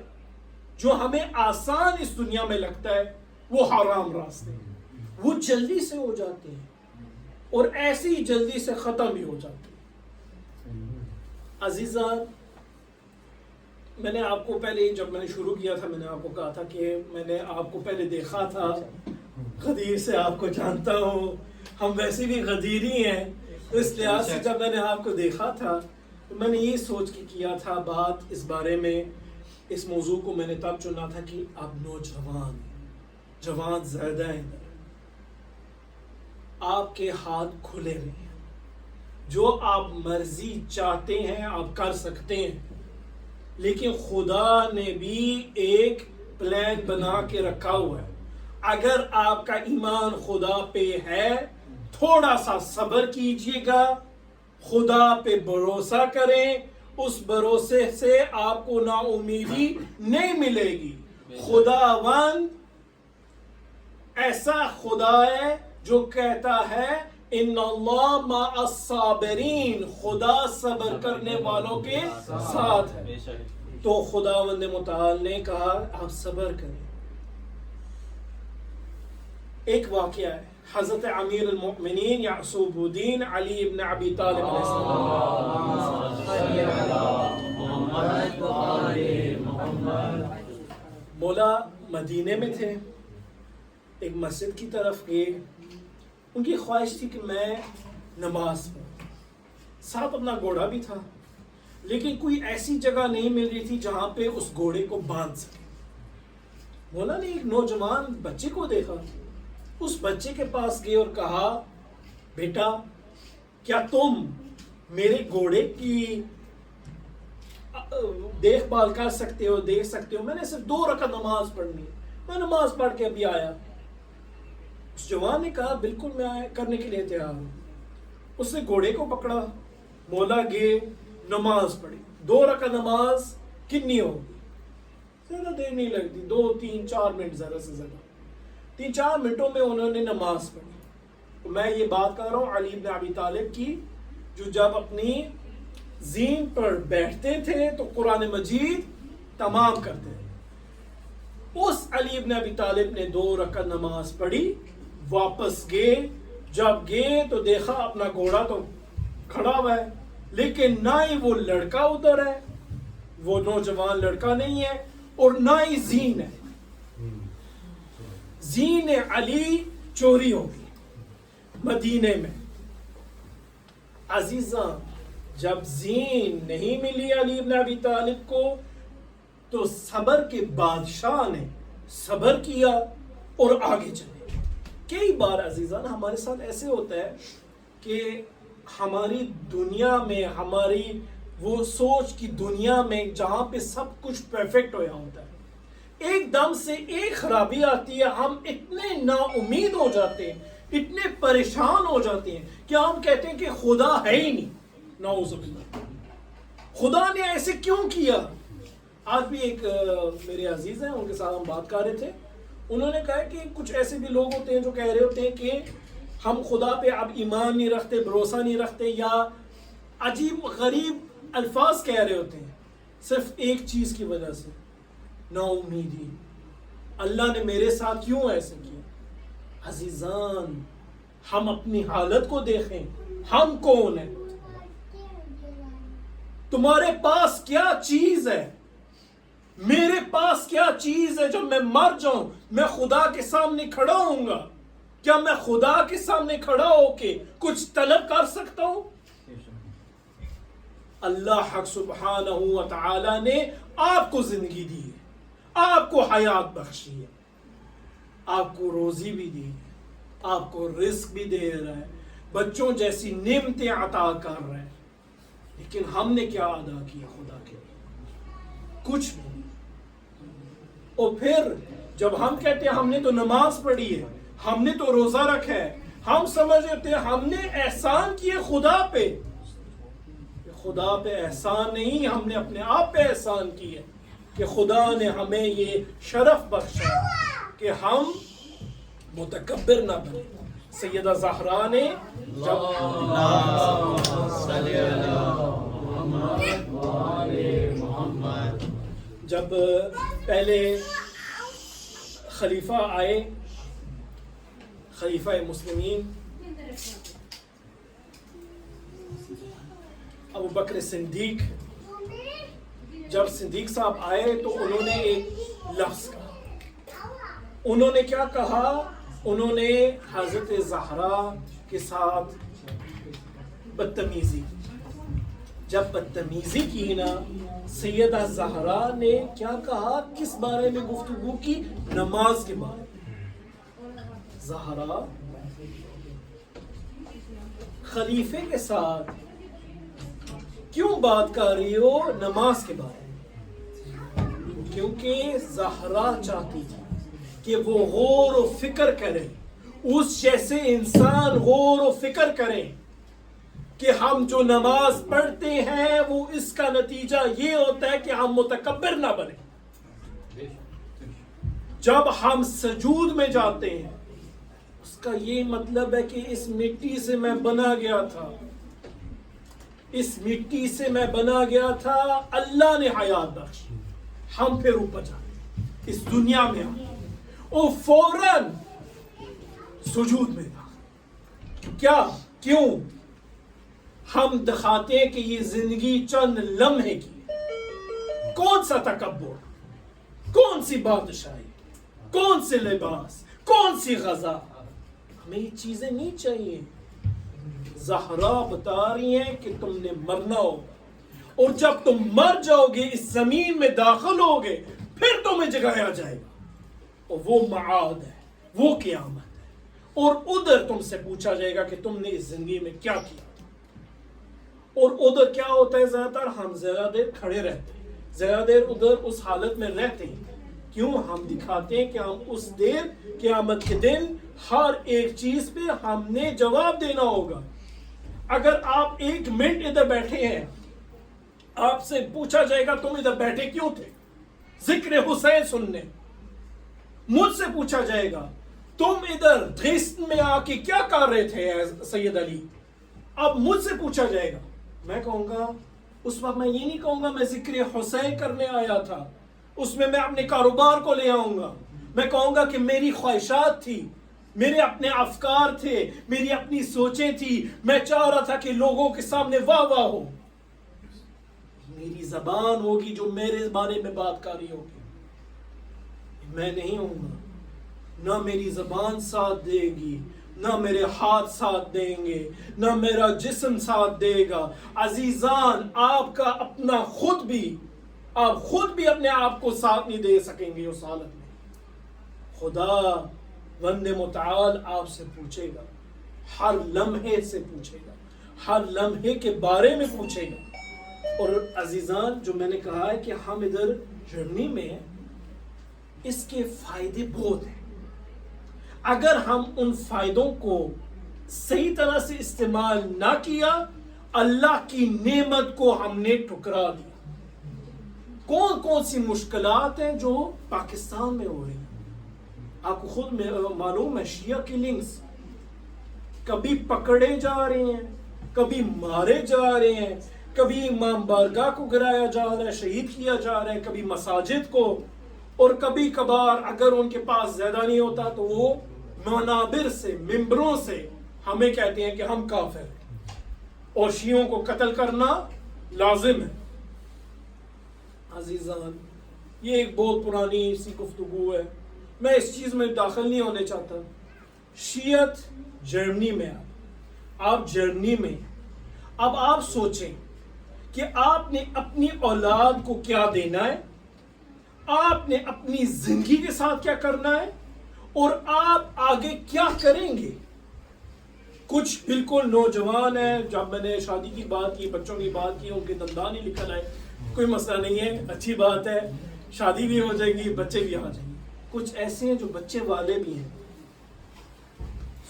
جو ہمیں آسان اس دنیا میں لگتا ہے وہ حرام راستے ہیں، وہ جلدی سے ہو جاتے ہیں اور ایسے ہی جلدی سے ختم بھی ہو جاتے ہیں۔ عزیزان، میں نے آپ کو پہلے جب میں نے شروع کیا تھا میں نے آپ کو کہا تھا کہ میں نے آپ کو پہلے دیکھا تھا، غدیر سے آپ کو جانتا ہوں، ہم ویسے بھی غدیری ہیں، تو اس لحاظ سے جب میں نے آپ کو دیکھا تھا تو میں نے یہ سوچ کے کیا تھا بات اس بارے میں، اس موضوع کو میں نے تب چنا تھا کہ آپ نوجوان جوان زیادہ ہیں، آپ کے ہاتھ کھلے ہوئے ہیں، جو آپ مرضی چاہتے ہیں آپ کر سکتے ہیں، لیکن خدا نے بھی ایک پلان بنا کے رکھا ہوا ہے۔ اگر آپ کا ایمان خدا پہ ہے، تھوڑا سا صبر کیجئے گا، خدا پہ بھروسہ کریں، اس بھروسے سے آپ کو نا امیدی نہیں ملے گی۔ خداوند ایسا خدا ہے جو کہتا ہے ان اللہ مع الصابرین، خدا صبر کرنے والوں کے ساتھ ہے۔ تو خداوند متعال نے کہا آپ صبر کریں۔ ایک واقعہ ہے، حضرت امیر المؤمنین یعصوب الدین علی ابن ابی طالب علیہ السلام مولا مدینے میں تھے، ایک مسجد کی طرف گئے، ان کی خواہش تھی کہ میں نماز پڑھوں، ساتھ اپنا گھوڑا بھی تھا، لیکن کوئی ایسی جگہ نہیں مل رہی تھی جہاں پہ اس گھوڑے کو باندھ سکے۔ مولا نے ایک نوجوان بچے کو دیکھا، اس بچے کے پاس گئے اور کہا بیٹا کیا تم میرے گھوڑے کی دیکھ بھال کر سکتے ہو، دیکھ سکتے ہو؟ میں نے صرف 2 رکعت نماز پڑھنی ہے، میں نماز پڑھ کے ابھی آیا۔ اس جوان نے کہا بالکل میں کرنے کے لیے تیار ہوں۔ اس نے گھوڑے کو پکڑا، مولا گئے، نماز پڑھی۔ 2 رکعت نماز کتنی ہوگی؟ زیادہ دیر نہیں لگتی، 2 3 4 منٹ، زیادہ سے زیادہ 3 4 منٹوں میں انہوں نے نماز پڑھی۔ میں یہ بات کر رہا ہوں علی بن ابی طالب کی، جو جب اپنی زین پر بیٹھتے تھے تو قرآن مجید تمام کرتے تھے۔ اس علی بن ابی طالب نے 2 رکعت نماز پڑھی، واپس گئے، جب گئے تو دیکھا اپنا گھوڑا تو کھڑا ہوا ہے، لیکن نہ ہی وہ لڑکا ادھر ہے، وہ نوجوان لڑکا نہیں ہے، اور نہ ہی زین ہے۔ زین علی چوری ہو گئی مدینے میں۔ عزیزاں، جب زین نہیں ملی علی بن ابی طالب کو تو صبر کے بادشاہ نے صبر کیا اور آگے چلے۔ کئی بار عزیزان ہمارے ساتھ ایسے ہوتا ہے کہ ہماری دنیا میں، ہماری وہ سوچ کی دنیا میں جہاں پہ سب کچھ پرفیکٹ ہوا ہوتا ہے، ایک دم سے ایک خرابی آتی ہے، ہم اتنے نا امید ہو جاتے ہیں، اتنے پریشان ہو جاتے ہیں کہ ہم کہتے ہیں کہ خدا ہے ہی نہیں۔ نعوذ باللہ، خدا نے ایسے کیوں کیا؟ آج بھی ایک میرے عزیز ہیں، ان کے ساتھ ہم بات کر رہے تھے، انہوں نے کہا کہ کچھ ایسے بھی لوگ ہوتے ہیں جو کہہ رہے ہوتے ہیں کہ ہم خدا پہ اب ایمان نہیں رکھتے، بھروسہ نہیں رکھتے، یا عجیب غریب الفاظ کہہ رہے ہوتے ہیں، صرف ایک چیز کی وجہ سے، نا امیدی، اللہ نے میرے ساتھ کیوں ایسے کیا؟ عزیزان، ہم اپنی حالت کو دیکھیں، ہم کون ہیں؟ تمہارے پاس کیا چیز ہے؟ میرے پاس کیا چیز ہے؟ جب میں مر جاؤں میں خدا کے سامنے کھڑا ہوں گا، کیا میں خدا کے سامنے کھڑا ہو کے کچھ طلب کر سکتا ہوں؟ اللہ حق سبحانہ و تعالی نے آپ کو زندگی دی ہے، آپ کو حیات بخشی ہے، آپ کو روزی بھی دی ہے، آپ کو رزق بھی دے رہا ہے، بچوں جیسی نعمتیں عطا کر رہے ہیں، لیکن ہم نے کیا ادا کیا خدا کے لیے؟ کچھ نہیں۔ اور پھر جب ہم کہتے ہیں ہم نے تو نماز پڑھی ہے، ہم نے تو روزہ رکھا ہے، ہم سمجھ لیتے ہیں ہم نے احسان کیے خدا پہ۔ خدا پہ احسان نہیں، ہم نے اپنے آپ پہ احسان کیے کہ خدا نے ہمیں یہ شرف بخشا کہ ہم متکبر نہ بنے. سیدہ زہرا نے جب پہلے خلیفہ آئے، خلیفہ مسلمین ابو بکر صدیق، جب صدیق صاحب آئے تو انہوں نے ایک لفظ کہا. انہوں نے کیا کہا؟ انہوں نے حضرت زہرا کے ساتھ بدتمیزی کی. جب بدتمیزی کی نا، سیدہ زہرا نے کیا کہا؟ کس بارے میں گفتگو کی؟ نماز کے بارے میں. زہرا خلیفے کے ساتھ کیوں بات کر رہی ہو؟ نماز کے بارے میں. کیونکہ زہرا چاہتی تھی کہ وہ غور و فکر کرے، اس جیسے انسان غور و فکر کرے کہ ہم جو نماز پڑھتے ہیں وہ اس کا نتیجہ یہ ہوتا ہے کہ ہم متکبر نہ بنے. جب ہم سجود میں جاتے ہیں اس کا یہ مطلب ہے کہ اس مٹی سے میں بنا گیا تھا، اس مٹی سے میں بنا گیا تھا، اللہ نے حیات بخشی، ہم پھر اوپر جاتے اس دنیا میں آئے اور فوراً سجود میں تھا. کیا؟ کیوں؟ ہم دکھاتے ہیں کہ یہ زندگی چند لمحے کی. کون سا تکبر، کون سی بادشاہی، کون سے لباس، کون سی غذا، ہمیں یہ چیزیں نہیں چاہیے. زہرا بتا رہی ہیں کہ تم نے مرنا ہوگا، اور جب تم مر جاؤ گے اس زمین میں داخل ہوگے پھر تمہیں جگایا جائے گا، اور وہ معاد ہے، وہ قیامت ہے، اور ادھر تم سے پوچھا جائے گا کہ تم نے اس زندگی میں کیا کیا. اور ادھر کیا ہوتا ہے؟ زیادہ تر ہم زیادہ دیر کھڑے رہتے ہیں، زیادہ دیر ادھر اس حالت میں رہتے ہیں. کیوں؟ ہم دکھاتے ہیں کہ ہم اس دیر قیامت کے دن ہر ایک چیز پہ ہم نے جواب دینا ہوگا. اگر آپ 1 منٹ ادھر بیٹھے ہیں، آپ سے پوچھا جائے گا تم ادھر بیٹھے کیوں تھے؟ ذکر حسین سننے. مجھ سے پوچھا جائے گا تم ادھر دھیست میں آ کے کیا کر رہے تھے سید علی؟ اب مجھ سے پوچھا جائے گا، میں کہوں گا، اس وقت میں یہ نہیں کہوں گا میں ذکر حسین کرنے آیا تھا، اس میں اپنے کاروبار کو لے آؤں گا. میں کہوں گا کہ میری خواہشات تھی، میرے اپنے افکار تھے، میری اپنی سوچیں تھی، میں چاہ رہا تھا کہ لوگوں کے سامنے واہ واہ ہو. میری زبان ہوگی جو میرے بارے میں بات کر رہی ہوگی، میں نہیں ہوں گا. نہ میری زبان ساتھ دے گی، نہ میرے ہاتھ ساتھ دیں گے، نہ میرا جسم ساتھ دے گا. عزیزان، آپ کا اپنا خود بھی اپنے آپ کو ساتھ نہیں دے سکیں گے اس حالت میں. خدا وند متعال آپ سے پوچھے گا، ہر لمحے سے پوچھے گا، ہر لمحے کے بارے میں پوچھے گا. اور عزیزان، جو میں نے کہا ہے کہ ہم ادھر جرمنی میں ہیں، اس کے فائدے بہت ہیں. اگر ہم ان فائدوں کو صحیح طرح سے استعمال نہ کیا، اللہ کی نعمت کو ہم نے ٹھکرا دیا. کون سی مشکلات ہیں جو پاکستان میں ہو رہی ہیں؟ آپ کو خود معلوم ہے، شیعہ کلنگز کبھی پکڑے جا رہے ہیں، کبھی مارے جا رہے ہیں، کبھی امام بارگاہ کو گرایا جا رہا ہے، شہید کیا جا رہا ہے، کبھی مساجد کو، اور کبھی کبھار اگر ان کے پاس زیادہ نہیں ہوتا تو وہ منابر سے، ممبروں سے ہمیں کہتے ہیں کہ ہم کافر ہیں اور شیعوں کو قتل کرنا لازم ہے. عزیزان، یہ ایک بہت پرانی سی گفتگو ہے، میں اس چیز میں داخل نہیں ہونے چاہتا. شیعت جرمنی میں، آپ جرمنی میں، اب آپ سوچیں کہ آپ نے اپنی اولاد کو کیا دینا ہے، آپ نے اپنی زندگی کے ساتھ کیا کرنا ہے، اور آپ آگے کیا کریں گے. کچھ بالکل نوجوان ہیں، جب میں نے شادی کی بات کی، بچوں کی بات کی، ان کے دندان ہی نکل آئے، کوئی مسئلہ نہیں ہے، اچھی بات ہے، شادی بھی ہو جائے گی، بچے بھی آ جائیں گے. کچھ ایسے ہیں جو بچے والے بھی ہیں.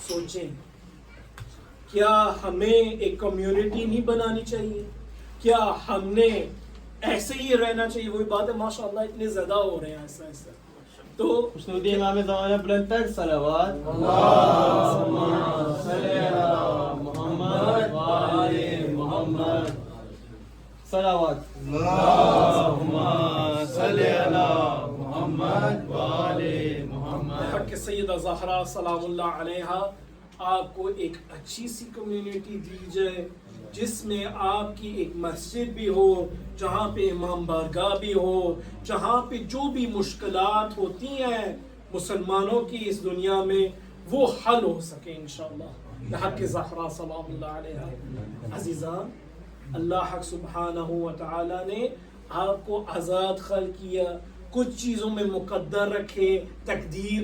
سوچیں، کیا ہمیں ایک کمیونٹی نہیں بنانی چاہیے؟ کیا ہم نے ایسے ہی رہنا چاہیے؟ وہی بات ہے، ماشاءاللہ اتنے زیادہ ہو رہے ہیں ایسا ایسا. تو خشنودی امام زمانہ بلند تر صلوات اللہم صلی علی محمد و آل محمد صلوات اللہم صلی علی محمد و آل محمد حق سیدہ زہرا سلام اللہ علیہا آپ کو ایک اچھی سی کمیونٹی دی جائے جس میں آپ کی ایک مسجد بھی ہو، جہاں پہ امام بارگاہ بھی ہو، جہاں پہ جو بھی مشکلات ہوتی ہیں مسلمانوں کی اس دنیا میں وہ حل ہو سکے انشاءاللہ بحق زہرا سلام اللہ علیہا۔ عزیزان، اللہ حق سبحانہ و تعالی نے آپ کو آزاد خلق کیا، کچھ چیزوں میں مقدر رکھے، تقدیر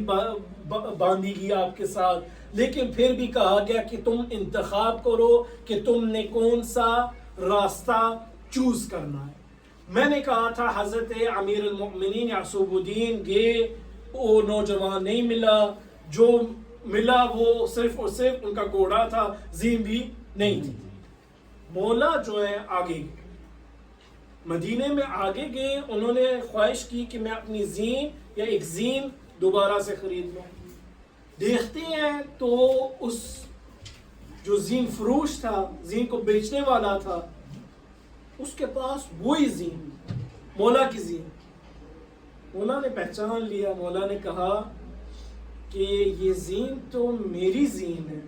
باندھی گئی آپ کے ساتھ، لیکن پھر بھی کہا گیا کہ تم انتخاب کرو کہ تم نے کون سا راستہ چوز کرنا ہے۔ میں نے کہا تھا حضرت امیر المؤمنین یعصوب الدین گئے، وہ نوجوان نہیں ملا، جو ملا وہ صرف اور صرف ان کا گھوڑا تھا، زین بھی نہیں تھی۔ مولا جو ہے آگے گئے، مدینے میں آگے گئے، انہوں نے خواہش کی کہ میں اپنی زین یا ایک زین دوبارہ سے خرید لوں۔ دیکھتے ہیں تو اس جو زین فروش تھا، زین کو بیچنے والا تھا، اس کے پاس وہی زین، مولا کی زین۔ مولا نے پہچان لیا، مولا نے کہا کہ یہ زین تو میری زین ہے،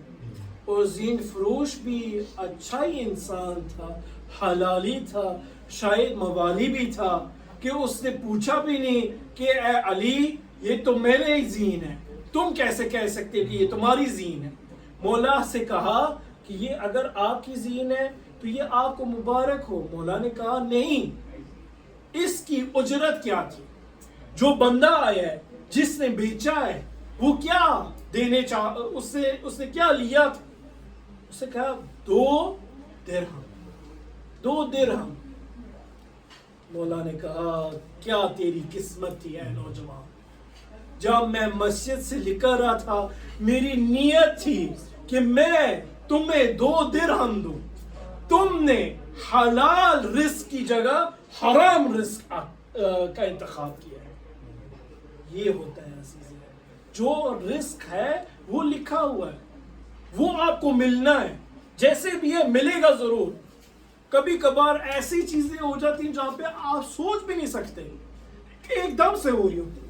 اور زین فروش بھی اچھا ہی انسان تھا، حلالی تھا، شاید موالی بھی تھا، کہ اس نے پوچھا بھی نہیں کہ اے علی یہ تو میرے ہی زین ہے، تم کیسے کہہ سکتے کہ یہ تمہاری زین ہے؟ مولا سے کہا کہ یہ اگر آپ کی زین ہے تو یہ آپ کو مبارک ہو۔ مولا نے کہا نہیں، اس کی اجرت کیا تھی؟ جو بندہ آیا ہے، جس نے بیچا ہے، وہ کیا دینے اس نے کیا لیا تھا؟ اس نے کہا 2 درہم۔ مولا نے کہا کیا تیری قسمت تھی اے نوجوان، جب میں مسجد سے نکل رہا تھا میری نیت تھی کہ میں تمہیں 2 درہم دوں، تم نے حلال رزق کی جگہ حرام رزق کا انتخاب کیا ہے۔ یہ ہوتا ہے عزیزی، جو رزق ہے وہ لکھا ہوا ہے، وہ آپ کو ملنا ہے، جیسے بھی ہے ملے گا ضرور۔ کبھی کبھار ایسی چیزیں ہو جاتی ہیں جہاں پہ آپ سوچ بھی نہیں سکتے، ایک دم سے ہو رہی ہوتی،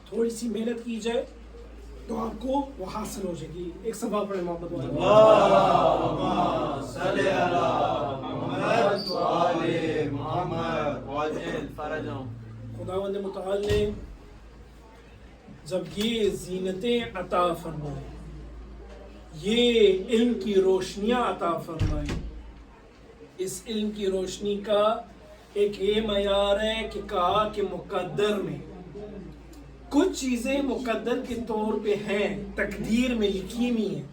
تھوڑی سی محنت کی جائے تو آپ کو وہ حاصل ہو جائے گی۔ ایک سبا پڑھے محمد والے اللہم صلی علی محمد و آل محمد وعجل فرجہم۔ خداوند متعال نے جب یہ زینتیں عطا فرمائیں، یہ علم کی روشنیاں عطا فرمائیں، اس علم کی روشنی کا ایک یہ معیار ہے کہ کہا کہ مقدر میں کچھ چیزیں مقدر کے طور پہ ہیں، تقدیر میں لکھی ہوئی ہیں،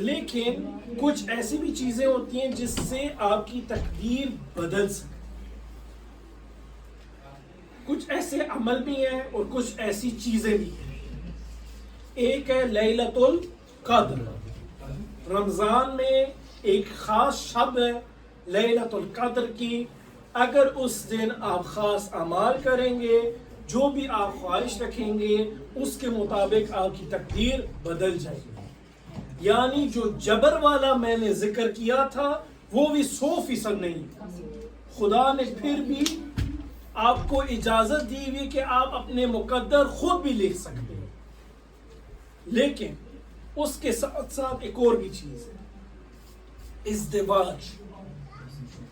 لیکن کچھ ایسی بھی چیزیں ہوتی ہیں جس سے آپ کی تقدیر بدل سکے۔ کچھ ایسے عمل بھی ہیں اور کچھ ایسی چیزیں بھی ہیں۔ ایک ہے لیلۃ القدر، رمضان میں ایک خاص شب ہے لیلۃ القدر کی، اگر اس دن آپ خاص اعمال کریں گے، جو بھی آپ خواہش رکھیں گے، اس کے مطابق آپ کی تقدیر بدل جائے گی۔ یعنی جو جبر والا میں نے ذکر کیا تھا وہ بھی 100% نہیں، خدا نے پھر بھی آپ کو اجازت دی ہوئی کہ آپ اپنے مقدر خود بھی لکھ سکتے ہیں، لیکن اس کے ساتھ ساتھ ایک اور بھی چیز ہے،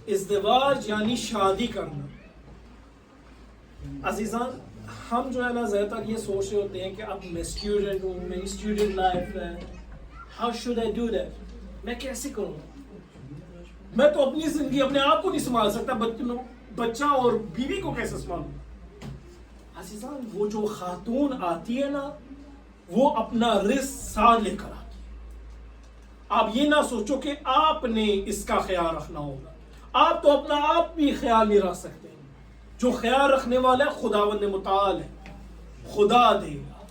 ازدواج یعنی شادی کرنا۔ عزیزان، ہم جو ہے نا زیادہ تر یہ سوچ رہے ہوتے ہیں کہ اب میں اسٹوڈنٹ ہوں، میری اسٹوڈنٹ لائف ہے، how should I do that, میں کیسے کروں؟ میں تو اپنی زندگی اپنے آپ کو نہیں سنبھال سکتا، بچہ اور بیوی کو کیسے سنبھالوں؟ عزیزان، وہ جو خاتون آتی ہے نا، وہ اپنا رزق ساتھ لے کر آتی ہے۔ آپ یہ نہ سوچو کہ آپ نے اس کا خیال رکھنا ہوگا، آپ تو اپنا آپ بھی خیال نہیں رکھ سکتے، جو خیال رکھنے والا خداوند متعال ہے، خدا دے گا۔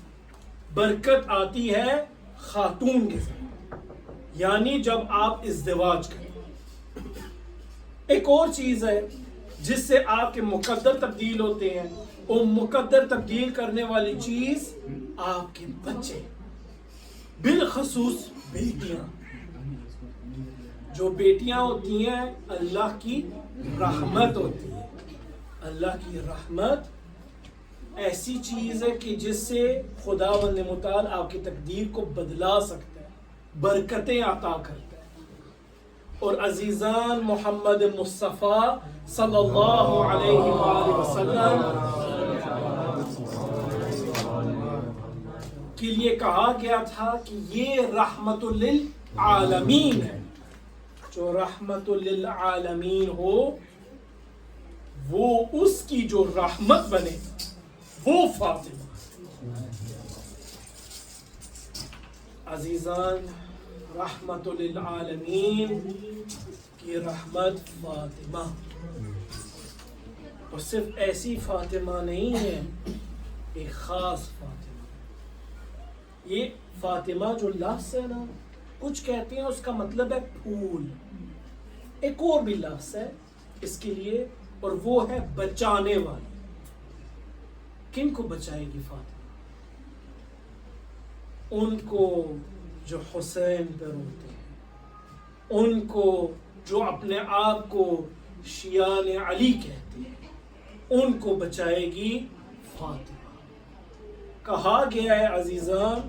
برکت آتی ہے خاتون کے ساتھ، یعنی جب آپ ازدواج کریں۔ ایک اور چیز ہے جس سے آپ کے مقدر تبدیل ہوتے ہیں، اور مقدر تبدیل کرنے والی چیز آپ کے بچے، بالخصوص بیٹیاں. جو بیٹیاں ہوتی ہیں اللہ کی رحمت ہوتی ہے. اللہ کی رحمت ایسی چیز ہے کہ جس سے خداوند متعال آپ کی تقدیر کو بدلا سکتا ہے، برکتیں عطا کرتا ہے. اور عزیزان، محمد مصطفیٰ صلی اللہ علیہ وآلہ وسلم کے لیے کہا گیا تھا کہ یہ رحمت للعالمین ہے. جو رحمت للعالمین ہو وہ اس کی جو رحمت بنے وہ فاطمہ. عزیزان، رحمت للعالمین کی رحمت فاطمہ، اور صرف ایسی فاطمہ نہیں ہے، ایک خاص فاطمہ. یہ فاطمہ جو لفظ ہے نا، کچھ کہتے ہیں اس کا مطلب ہے پھول. ایک اور بھی لفظ ہے اس کے لیے، اور وہ ہے بچانے والی. کن کو بچائے گی فاطمہ؟ ان کو جو حسین پر روتے ہیں، ان کو جو اپنے آپ کو شیعان علی کہتے ہیں، ان کو بچائے گی فاطمہ. کہا گیا ہے عزیزان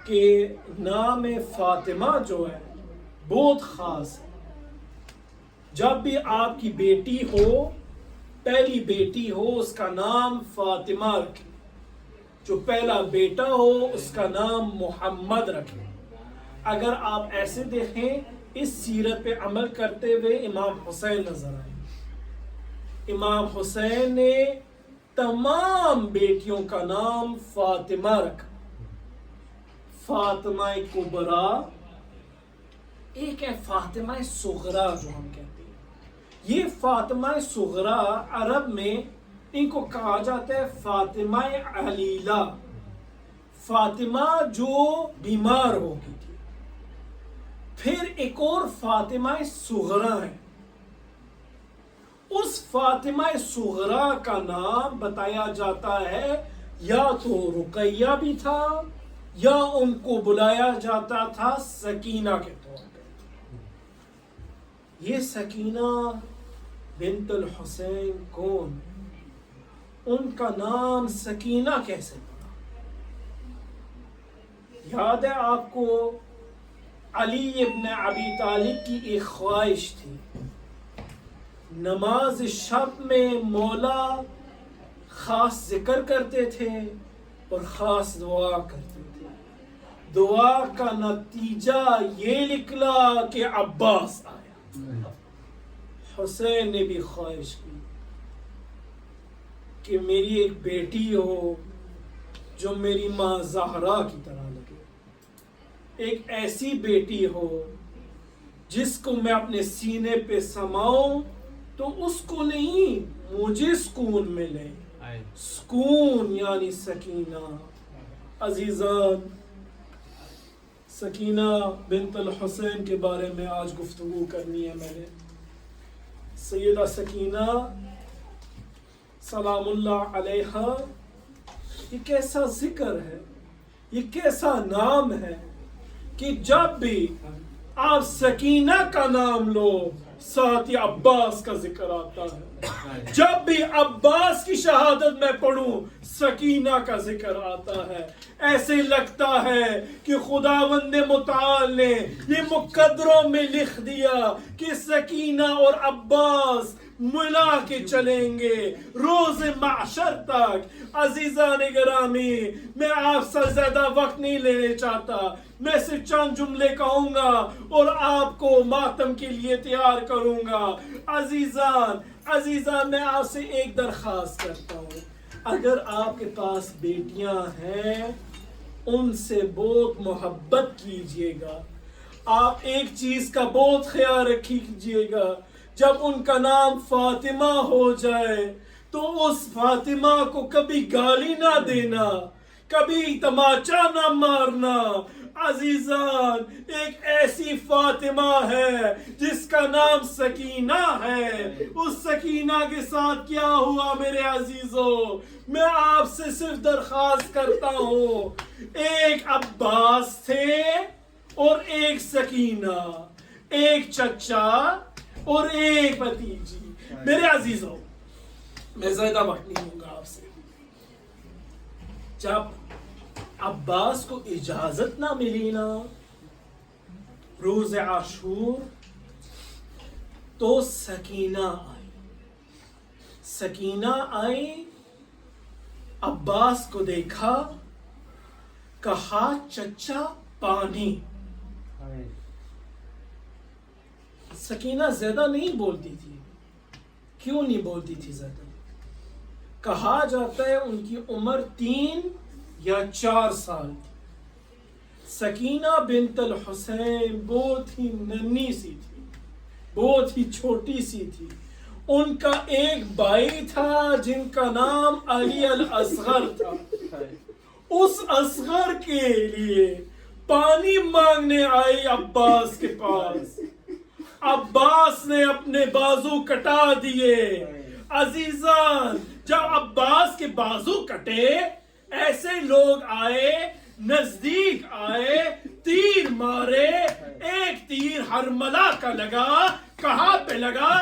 کہ نام فاطمہ جو ہے بہت خاص ہے. جب بھی آپ کی بیٹی ہو، پہلی بیٹی ہو، اس کا نام فاطمہ رکھیں. جو پہلا بیٹا ہو اس کا نام محمد رکھیں. اگر آپ ایسے دیکھیں، اس سیرت پہ عمل کرتے ہوئے امام حسین نظر آئے. امام حسین نے تمام بیٹیوں کا نام فاطمہ رکھا. فاطمہ کبریٰ، ایک ہے فاطمہ صغریٰ جو ہم کہتے ہیں. یہ فاطمہ صغریٰ عرب میں ان کو کہا جاتا ہے فاطمہ علیلہ، فاطمہ جو بیمار ہو گئی تھی. پھر ایک اور فاطمہ صغریٰ ہے. اس فاطمہ صغریٰ کا نام بتایا جاتا ہے یا تو رقیہ بھی تھا، یا ان کو بلایا جاتا تھا سکینہ کے طور پہ. یہ سکینہ بنت الحسین کون؟ ان کا نام سکینہ کیسے پڑا؟ یاد ہے آپ کو علی ابن ابی طالب کی ایک خواہش تھی، نماز شب میں مولا خاص ذکر کرتے تھے اور خاص دعا کرتے تھے. دعا کا نتیجہ یہ نکلا کہ عباس آیا. حسین نے بھی خواہش کی کہ میری ایک بیٹی ہو جو میری ماں زہرا کی طرح لگے. ایک ایسی بیٹی ہو جس کو میں اپنے سینے پہ سماؤں تو اس کو نہیں، مجھے سکون ملے. سکون یعنی سکینہ. عزیزان، سکینہ بنت الحسین کے بارے میں آج گفتگو کرنی ہے میں نے. سیدہ سکینہ سلام اللہ علیہا، یہ کیسا ذکر ہے، یہ کیسا نام ہے کہ جب بھی آپ سکینہ کا نام لو ساتھ ہی عباس کا ذکر آتا ہے. جب بھی عباس کی شہادت میں پڑھوں سکینہ کا ذکر آتا ہے. ایسے لگتا ہے کہ خداوند متعال نے یہ مقدروں میں لکھ دیا کہ سکینہ اور عباس ملا کے چلیں گے روز محشر تک. عزیزان گرامی، میں آپ سے زیادہ وقت نہیں لینے چاہتا. میں صرف چند جملے کہوں گا اور آپ کو ماتم کے لیے تیار کروں گا. عزیزان، میں آپ سے ایک درخواست کرتا ہوں، اگر آپ کے پاس بیٹیاں ہیں ان سے بہت محبت کیجئے گا. آپ ایک چیز کا بہت خیال رکھیے گا، جب ان کا نام فاطمہ ہو جائے تو اس فاطمہ کو کبھی گالی نہ دینا، کبھی تماچا نہ مارنا. عزیزان ایک ایسی فاطمہ ہے جس کا نام سکینہ ہے. اس سکینہ کے ساتھ کیا ہوا میرے عزیزوں؟ میں آپ سے صرف درخواست کرتا ہوں، ایک عباس تھے اور ایک سکینہ، ایک چچا اور ایک بھتیجی. میرے عزیزوں میں زیادہ وقت نہیں ہوں گا آپ سے. جب عباس کو اجازت نہ ملی نا روز عاشور، تو سکینہ آئی. سکینہ آئی، عباس کو دیکھا، کہا چچا پانی. سکینہ زیادہ نہیں بولتی تھی. کیوں نہیں بولتی تھی زیادہ؟ کہا جاتا ہے ان کی عمر 3 یا 4 سال تھی. سکینہ بنت الحسین بہت ہی ننھی سی تھی، بہت ہی چھوٹی سی تھی. ان کا ایک بھائی تھا جن کا نام علی الاصغر تھا. اس اصغر کے لیے پانی مانگنے آئی عباس کے پاس. عباس نے اپنے بازو کٹا دیے. عزیزان جب عباس کے بازو کٹے، ایسے لوگ آئے، نزدیک آئے، تیر مارے. ایک تیر ہرملہ کا لگا. کہاں پہ لگا؟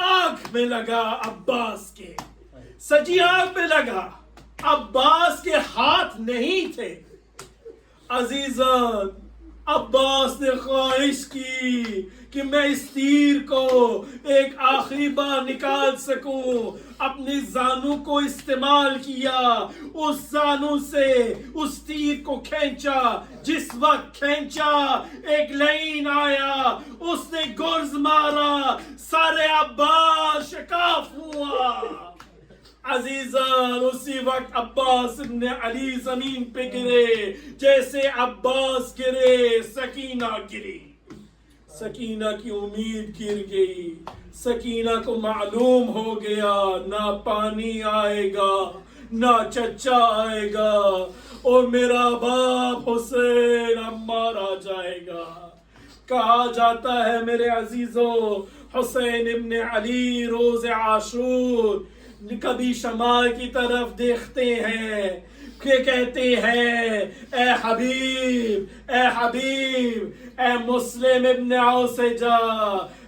آنکھ میں لگا عباس کے، سجی آنکھ میں لگا. عباس کے ہاتھ نہیں تھے. عزیزان عباس نے خواہش کی کہ میں اس تیر کو ایک آخری بار نکال سکوں. اپنی زانو کو استعمال کیا، اس زانو سے اس تیر کو کھینچا. جس وقت کھینچا ایک لائن آیا، اس نے گرز مارا، سارے عباس شکاف ہوا. عزیزان اسی وقت عباس ابن علی زمین پہ گرے. جیسے عباس گرے سکینہ گری. سکینہ کی امید گر گئی. سکینہ کو معلوم ہو گیا نہ پانی آئے گا، نہ چچا آئے گا، اور میرا باپ حسین اب مارا جائے گا. کہا جاتا ہے میرے عزیزوں، حسین ابن علی روز عاشور کبھی شمال کی طرف دیکھتے ہیں کہ کہتے ہیں اے حبیب، اے حبیب، اے مسلم ابن اوسجا،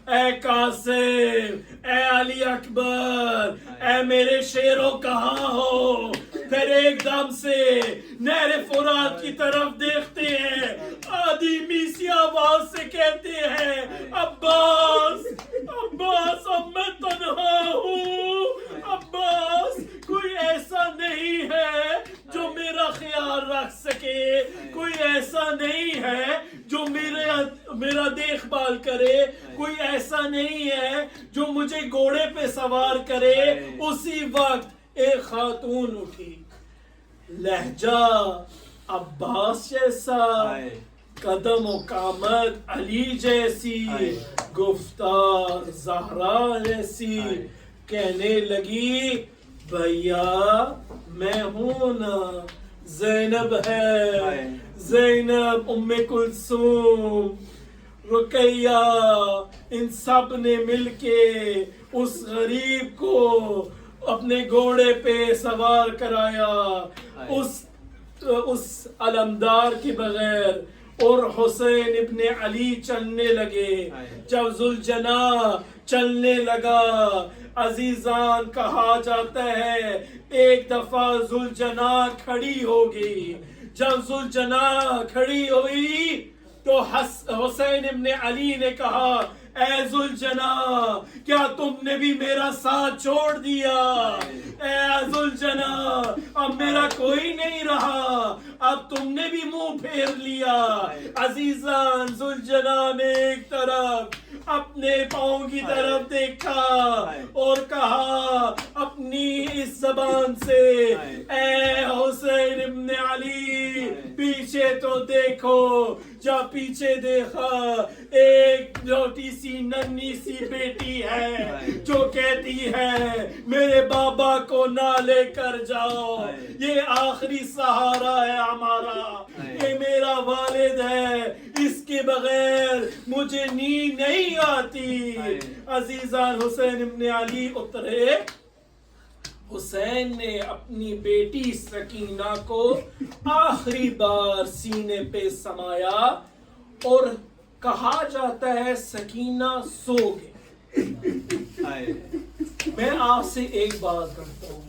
اے قاسم، اے علی اکبر، اے میرے شیرو کہاں ہو؟ پھر ایک دم سے نہر فرات کی طرف دیکھتے ہیں، آدھی میسی آواز سے کہتے ہیں عباس، عباس اب میں تنہا ہوں. عباس کوئی ایسا نہیں ہے جو میرا خیال رکھ سکے، کوئی ایسا نہیں ہے جو میرا دیکھ بھال کرے، کوئی ایسا نہیں ہے جو مجھے گھوڑے پہ سوار کرے. اسی وقت ایک خاتون اٹھی، لہجہ عباس جیسا، قدم و قامت علی جیسی، گفتار زہرا جیسی. کہنے لگی بھیا میں ہوں نا، زینب ہے، زینب، ام کلثوم، رقیہ، ان سب نے مل کے اس غریب کو اپنے گھوڑے پہ سوار کرایا اس علمدار کے بغیر، اور حسین ابن علی چلنے لگے. جب ذوالجناح چلنے لگا، عزیزان کہا جاتا ہے ایک دفعہ ذوالجناح کھڑی ہو گئی. جب ذوالجناح کھڑی ہوئی تو حسین ابن علی نے کہا اے ذوالجناح کیا تم نے بھی میرا ساتھ چھوڑ دیا؟ اے ذوالجناح اب میرا کوئی نہیں رہا، اب تم نے بھی منہ پھیر لیا. عزیزان ذوالجناح نے ایک طرف اپنے پاؤں کی طرف دیکھا اور کہا اپنی اس زبان سے اے حسین ابن علی پیچھے تو دیکھو. جب پیچھے دیکھا ایک چھوٹی سی ننھی سی بیٹی ہے جو کہتی ہے میرے بابا کو نہ لے کر جاؤ, یہ آخری سہارا ہے ہمارا, یہ میرا والد ہے, اس کے بغیر مجھے نیند نہیں آتی. عزیزان حسین ابن علی اترے. حسین نے اپنی بیٹی سکینہ کو آخری بار سینے پہ سمایا اور کہا جاتا ہے سکینہ سو گئی. میں آپ سے ایک بات کرتا ہوں,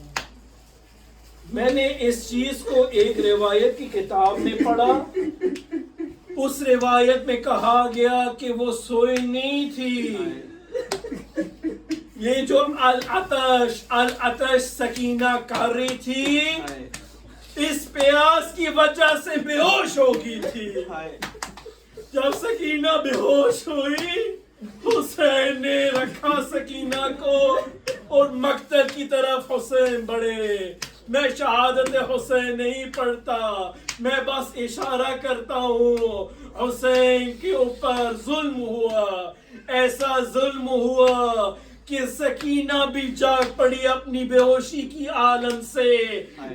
میں نے اس چیز کو ایک روایت کی کتاب میں پڑھا, اس روایت میں کہا گیا کہ وہ سوئی نہیں تھی. یہ جو العطش سکینہ کر رہی تھی اس پیاس کی وجہ سے بے ہوش ہو گئی تھی. جب سکینہ بے ہوش ہوئی حسین نے رکھا سکینہ کو اور مقتل کی طرف حسین بڑھے. میں شہادت حسین نہیں پڑھتا, میں بس اشارہ کرتا ہوں. حسین کے اوپر ظلم ہوا, ایسا ظلم ہوا کہ سکینہ بھی جاگ پڑی اپنی بے ہوشی کی عالم سے.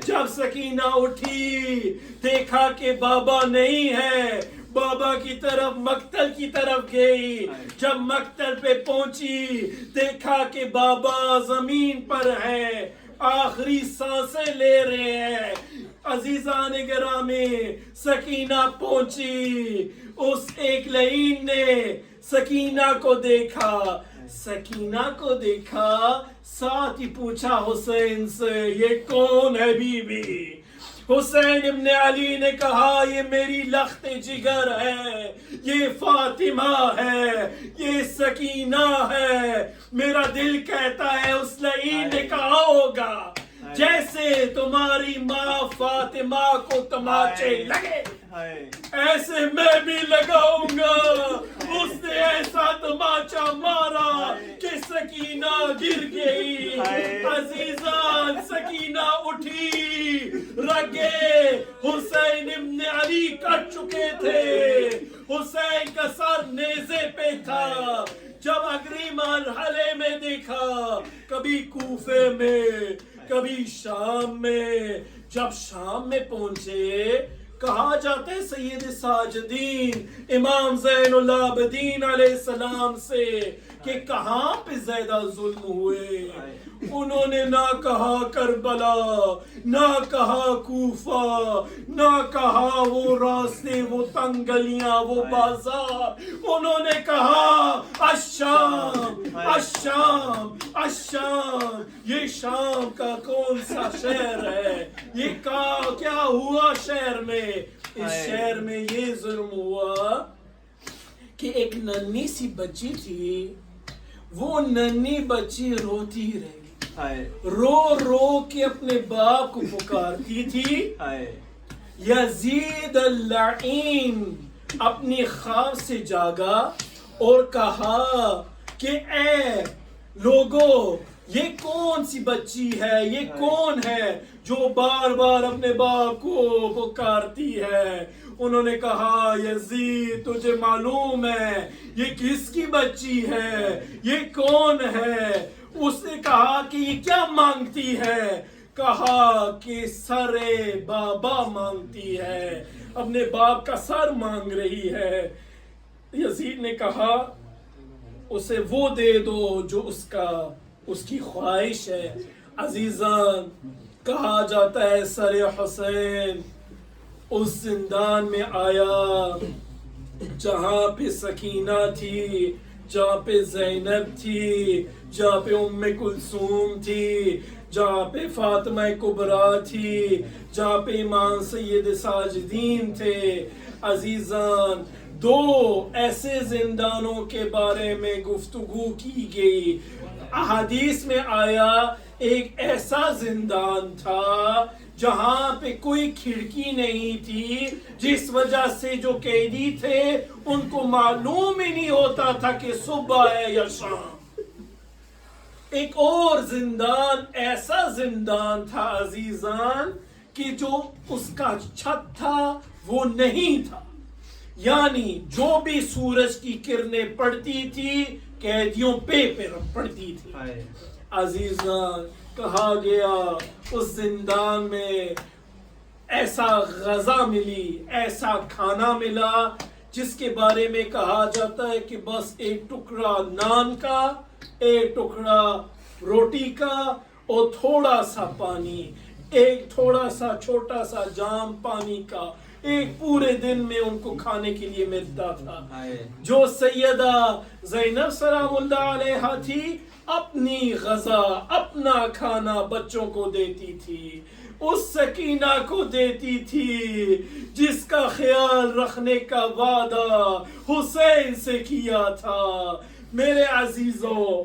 جب سکینہ اٹھی دیکھا کہ بابا نہیں ہے, بابا کی طرف مقتل کی طرف گئی. جب مقتل پہ پہنچی دیکھا کہ بابا زمین پر ہے, آخری سانسیں لے رہے ہیں. عزیزان گرامی سکینہ پہنچی, اس ایک لعین نے سکینہ کو دیکھا, سکینہ کو دیکھا, ساتھ ہی پوچھا حسین سے یہ کون ہے بی بی؟ حسین ابن علی نے کہا یہ میری لخت جگر ہے, یہ فاطمہ ہے, یہ سکینہ ہے. میرا دل کہتا ہے اس لعین نے کہا ہوگا جیسے تمہاری ماں فاطمہ کو تماچے لگے ایسے میں بھی لگاؤں گا. اس نے ایسا تماچا مارا کہ سکینہ گر گئی. عزیزان سکینہ اٹھی, رگے حسین ابن علی کٹ چکے تھے, حسین کا سر نیزے پہ تھا. جب اگلی مرحلے میں دیکھا کبھی کوفے میں کبھی شام میں, جب شام میں پہنچے کہا جاتا ہے سید ساجدین امام زین العابدین علیہ السلام سے کہ کہاں پہ زیادہ ظلم ہوئے. انہوں نے نہ کہا کربلا, نہ کہا کوفہ, نہ کہا وہ راستے, وہ تنگ گلیاں, وہ بازار. انہوں نے کہا الشام الشام الشام. یہ شام کا کون سا شہر ہے, یہ کیا ہوا شہر میں؟ اس شہر میں یہ ظلم ہوا کہ ایک ننھی سی بچی تھی, وہ ننھی بچی روتی رہی, رو رو کے اپنے باپ کو پکارتی تھی. یزید اللعین اپنی خواب سے جاگا اور کہا کہ اے لوگو یہ کون سی بچی ہے, یہ کون ہے جو بار بار اپنے باپ کو پکارتی ہے؟ انہوں نے کہا یزید تجھے معلوم ہے یہ کس کی بچی ہے, یہ کون ہے؟ اس نے کہا کہ یہ کیا مانگتی ہے؟ کہا کہ سر بابا مانگتی ہے, اپنے باپ کا سر مانگ رہی ہے. یزید نے کہا اسے وہ دے دو جو اس کی خواہش ہے. عزیزان کہا جاتا ہے سر حسین اس زندان میں آیا جہاں پہ سکینہ تھی, جہاں پہ زینب تھی, جہاں پہ ام کلثوم تھی, جہاں پہ فاطمہ کبریٰ تھی, جہاں پہ امام سید ساجدین تھے. عزیزان دو ایسے زندانوں کے بارے میں گفتگو کی گئی. احادیث میں آیا ایک ایسا زندان تھا جہاں پہ کوئی کھڑکی نہیں تھی، جس وجہ سے جو قیدی تھے ان کو معلوم ہی نہیں ہوتا تھا کہ صبح ہے یا شام۔ ایک اور زندان، ایسا زندان تھا عزیزان کہ جو اس کا چھت تھا وہ نہیں تھا، یعنی جو بھی سورج کی کرنیں پڑتی تھی قیدیوں پہ پڑتی تھی۔ عزیزان کہا گیا اس زندان میں ایسا غذا ملی، ایسا کھانا ملا جس کے بارے میں کہا جاتا ہے کہ بس ایک ٹکڑا نان کا، ایک ٹکڑا روٹی کا اور تھوڑا سا پانی، ایک تھوڑا سا چھوٹا سا جام پانی کا ایک پورے دن میں ان کو کھانے کے لیے ملتا تھا۔ جو سیدہ زینب سلام اللہ علیہا تھی اپنی غذا، اپنا کھانا بچوں کو دیتی تھی، اس سکینہ کو دیتی تھی جس کا خیال رکھنے کا وعدہ حسین سے کیا تھا۔ میرے عزیزوں،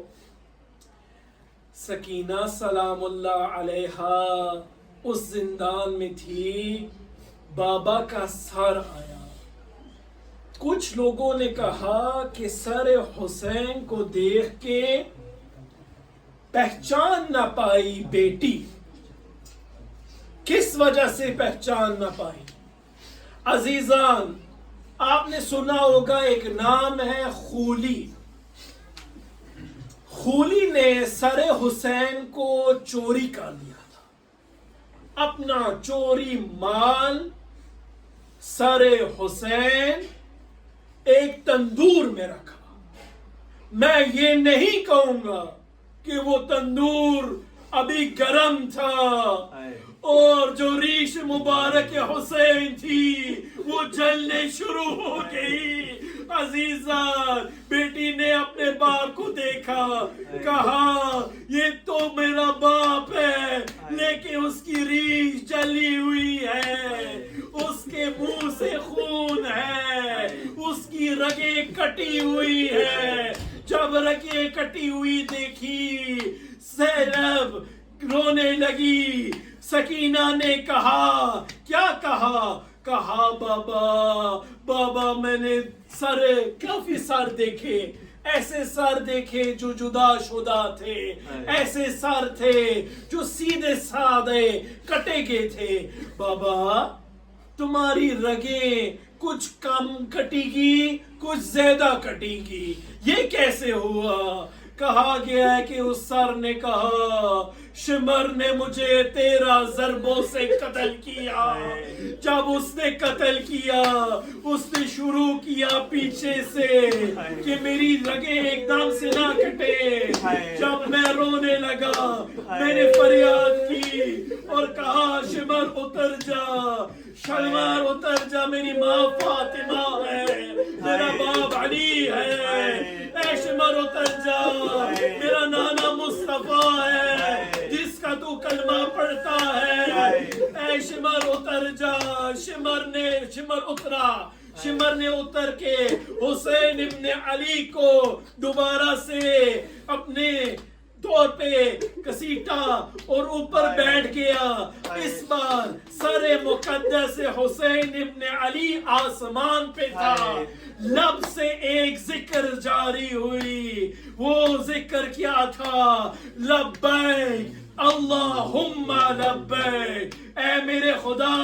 سکینہ سلام اللہ علیہا اس زندان میں تھی، بابا کا سر آیا۔ کچھ لوگوں نے کہا کہ سر حسین کو دیکھ کے پہچان نہ پائی بیٹی۔ کس وجہ سے پہچان نہ پائی؟ عزیزان آپ نے سنا ہوگا ایک نام ہے خولی۔ خولی نے سر حسین کو چوری کر لیا تھا، اپنا چوری مال سر حسین ایک تندور میں رکھا۔ میں یہ نہیں کہوں گا کہ وہ تندور ابھی گرم تھا اور جو ریش مبارک حسین تھی وہ جلنے شروع ہو گئی۔ عزیزان بیٹی نے اپنے باپ کو دیکھا، کہا یہ تو میرا باپ ہے لیکن اس کی ریش جلی ہوئی ہے، اس کے منہ سے خون ہے، اس کی رگیں کٹی ہوئی ہے۔ جب رگیں کٹی ہوئی دیکھی زینب رونے لگی۔ سکینہ نے کہا، کیا کہا؟ کہا بابا میں نے کافی سر دیکھے، ایسے سر دیکھے جو جدا شدہ تھے، ایسے سر تھے جو سیدھے سادے کٹے گئے تھے۔ بابا تمہاری رگیں کچھ کم کٹی گی، کچھ زیادہ کٹی گی، یہ کیسے ہوا؟ کہا گیا ہے کہ اس سر نے کہا شمر نے مجھے 13 ضربوں سے قتل کیا۔ جب اس نے قتل کیا اس نے شروع کیا پیچھے سے کہ میری رگیں ایک دم سے نہ کٹے۔ جب میں رونے لگا میں نے فریاد کی اور کہا شمر اتر جا، شمر اتر جا، میری ماں فاطمہ ہے، میرا باپ علی ہے، اے شمر اتر جا، میرا نانا مصطفیٰ ہے جس کا تو کلمہ پڑھتا ہے، اے شمر اتر جا۔ شمر نے اتر کے حسین ابن علی کو دوبارہ سے اپنے طور پہ کسیٹا اور اوپر بیٹھ گیا۔ اس بار سر مقدس حسین ابن علی آسمان پہ تھا، لب سے ایک ذکر جاری ہوئی۔ وہ ذکر کیا تھا؟ لبیک اللہم لبیک، اے میرے خدا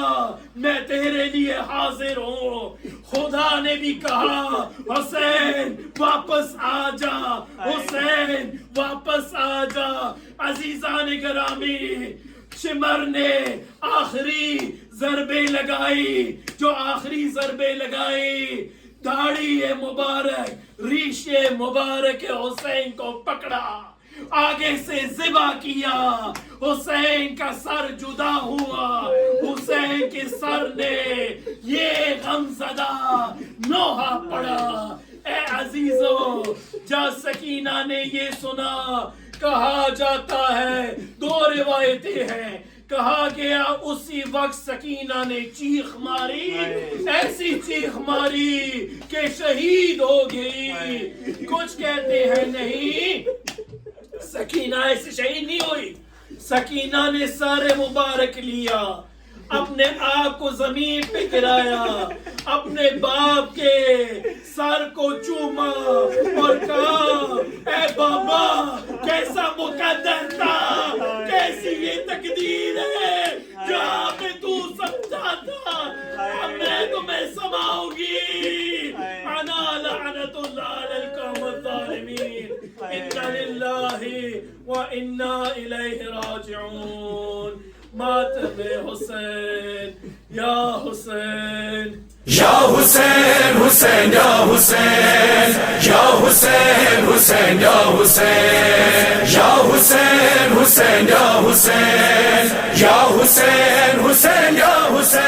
میں تیرے لیے حاضر ہوں۔ خدا نے بھی کہا حسین واپس آ جا، حسین واپس آ جا۔ عزیزان گرامی شمر نے آخری ضربے لگائی، جو آخری ضربے لگائی داڑھی مبارک، ریش مبارک حسین کو پکڑا، آگے سے ذبح کیا، حسین کا سر جدا ہوا۔ حسین کے سر نے یہ غمزدہ نوحہ پڑا۔ اے عزیزو، جب سکینہ نے یہ سنا، کہا جاتا ہے 2 روایتیں ہیں، کہا گیا اسی وقت سکینہ نے چیخ ماری، ایسی چیخ ماری کہ شہید ہو گئی۔ کچھ کہتے ہیں نہیں، سکینہ ایسی شہید نہیں ہوئی، سکینہ نے سر مبارک لیا، اپنے آپ کو زمین پہ گرایا، اپنے باپ کے سر کو چوما اور کہا اے بابا کیسا مقدر تھا، کیسی یہ تقدیر ہے جو آپ نے تو سمجھا تھا اب میں تمہیں سماؤں گی۔ انا لعنت اللہ علی القوم الظالمین، انا للہ وانا الیہ راجعون۔ ماتم حسین یا حسین یا حسین حسین یا حسین یا حسین حسین یا حسین یا حسین حسین یا حسین یا حسین حسین یا حسین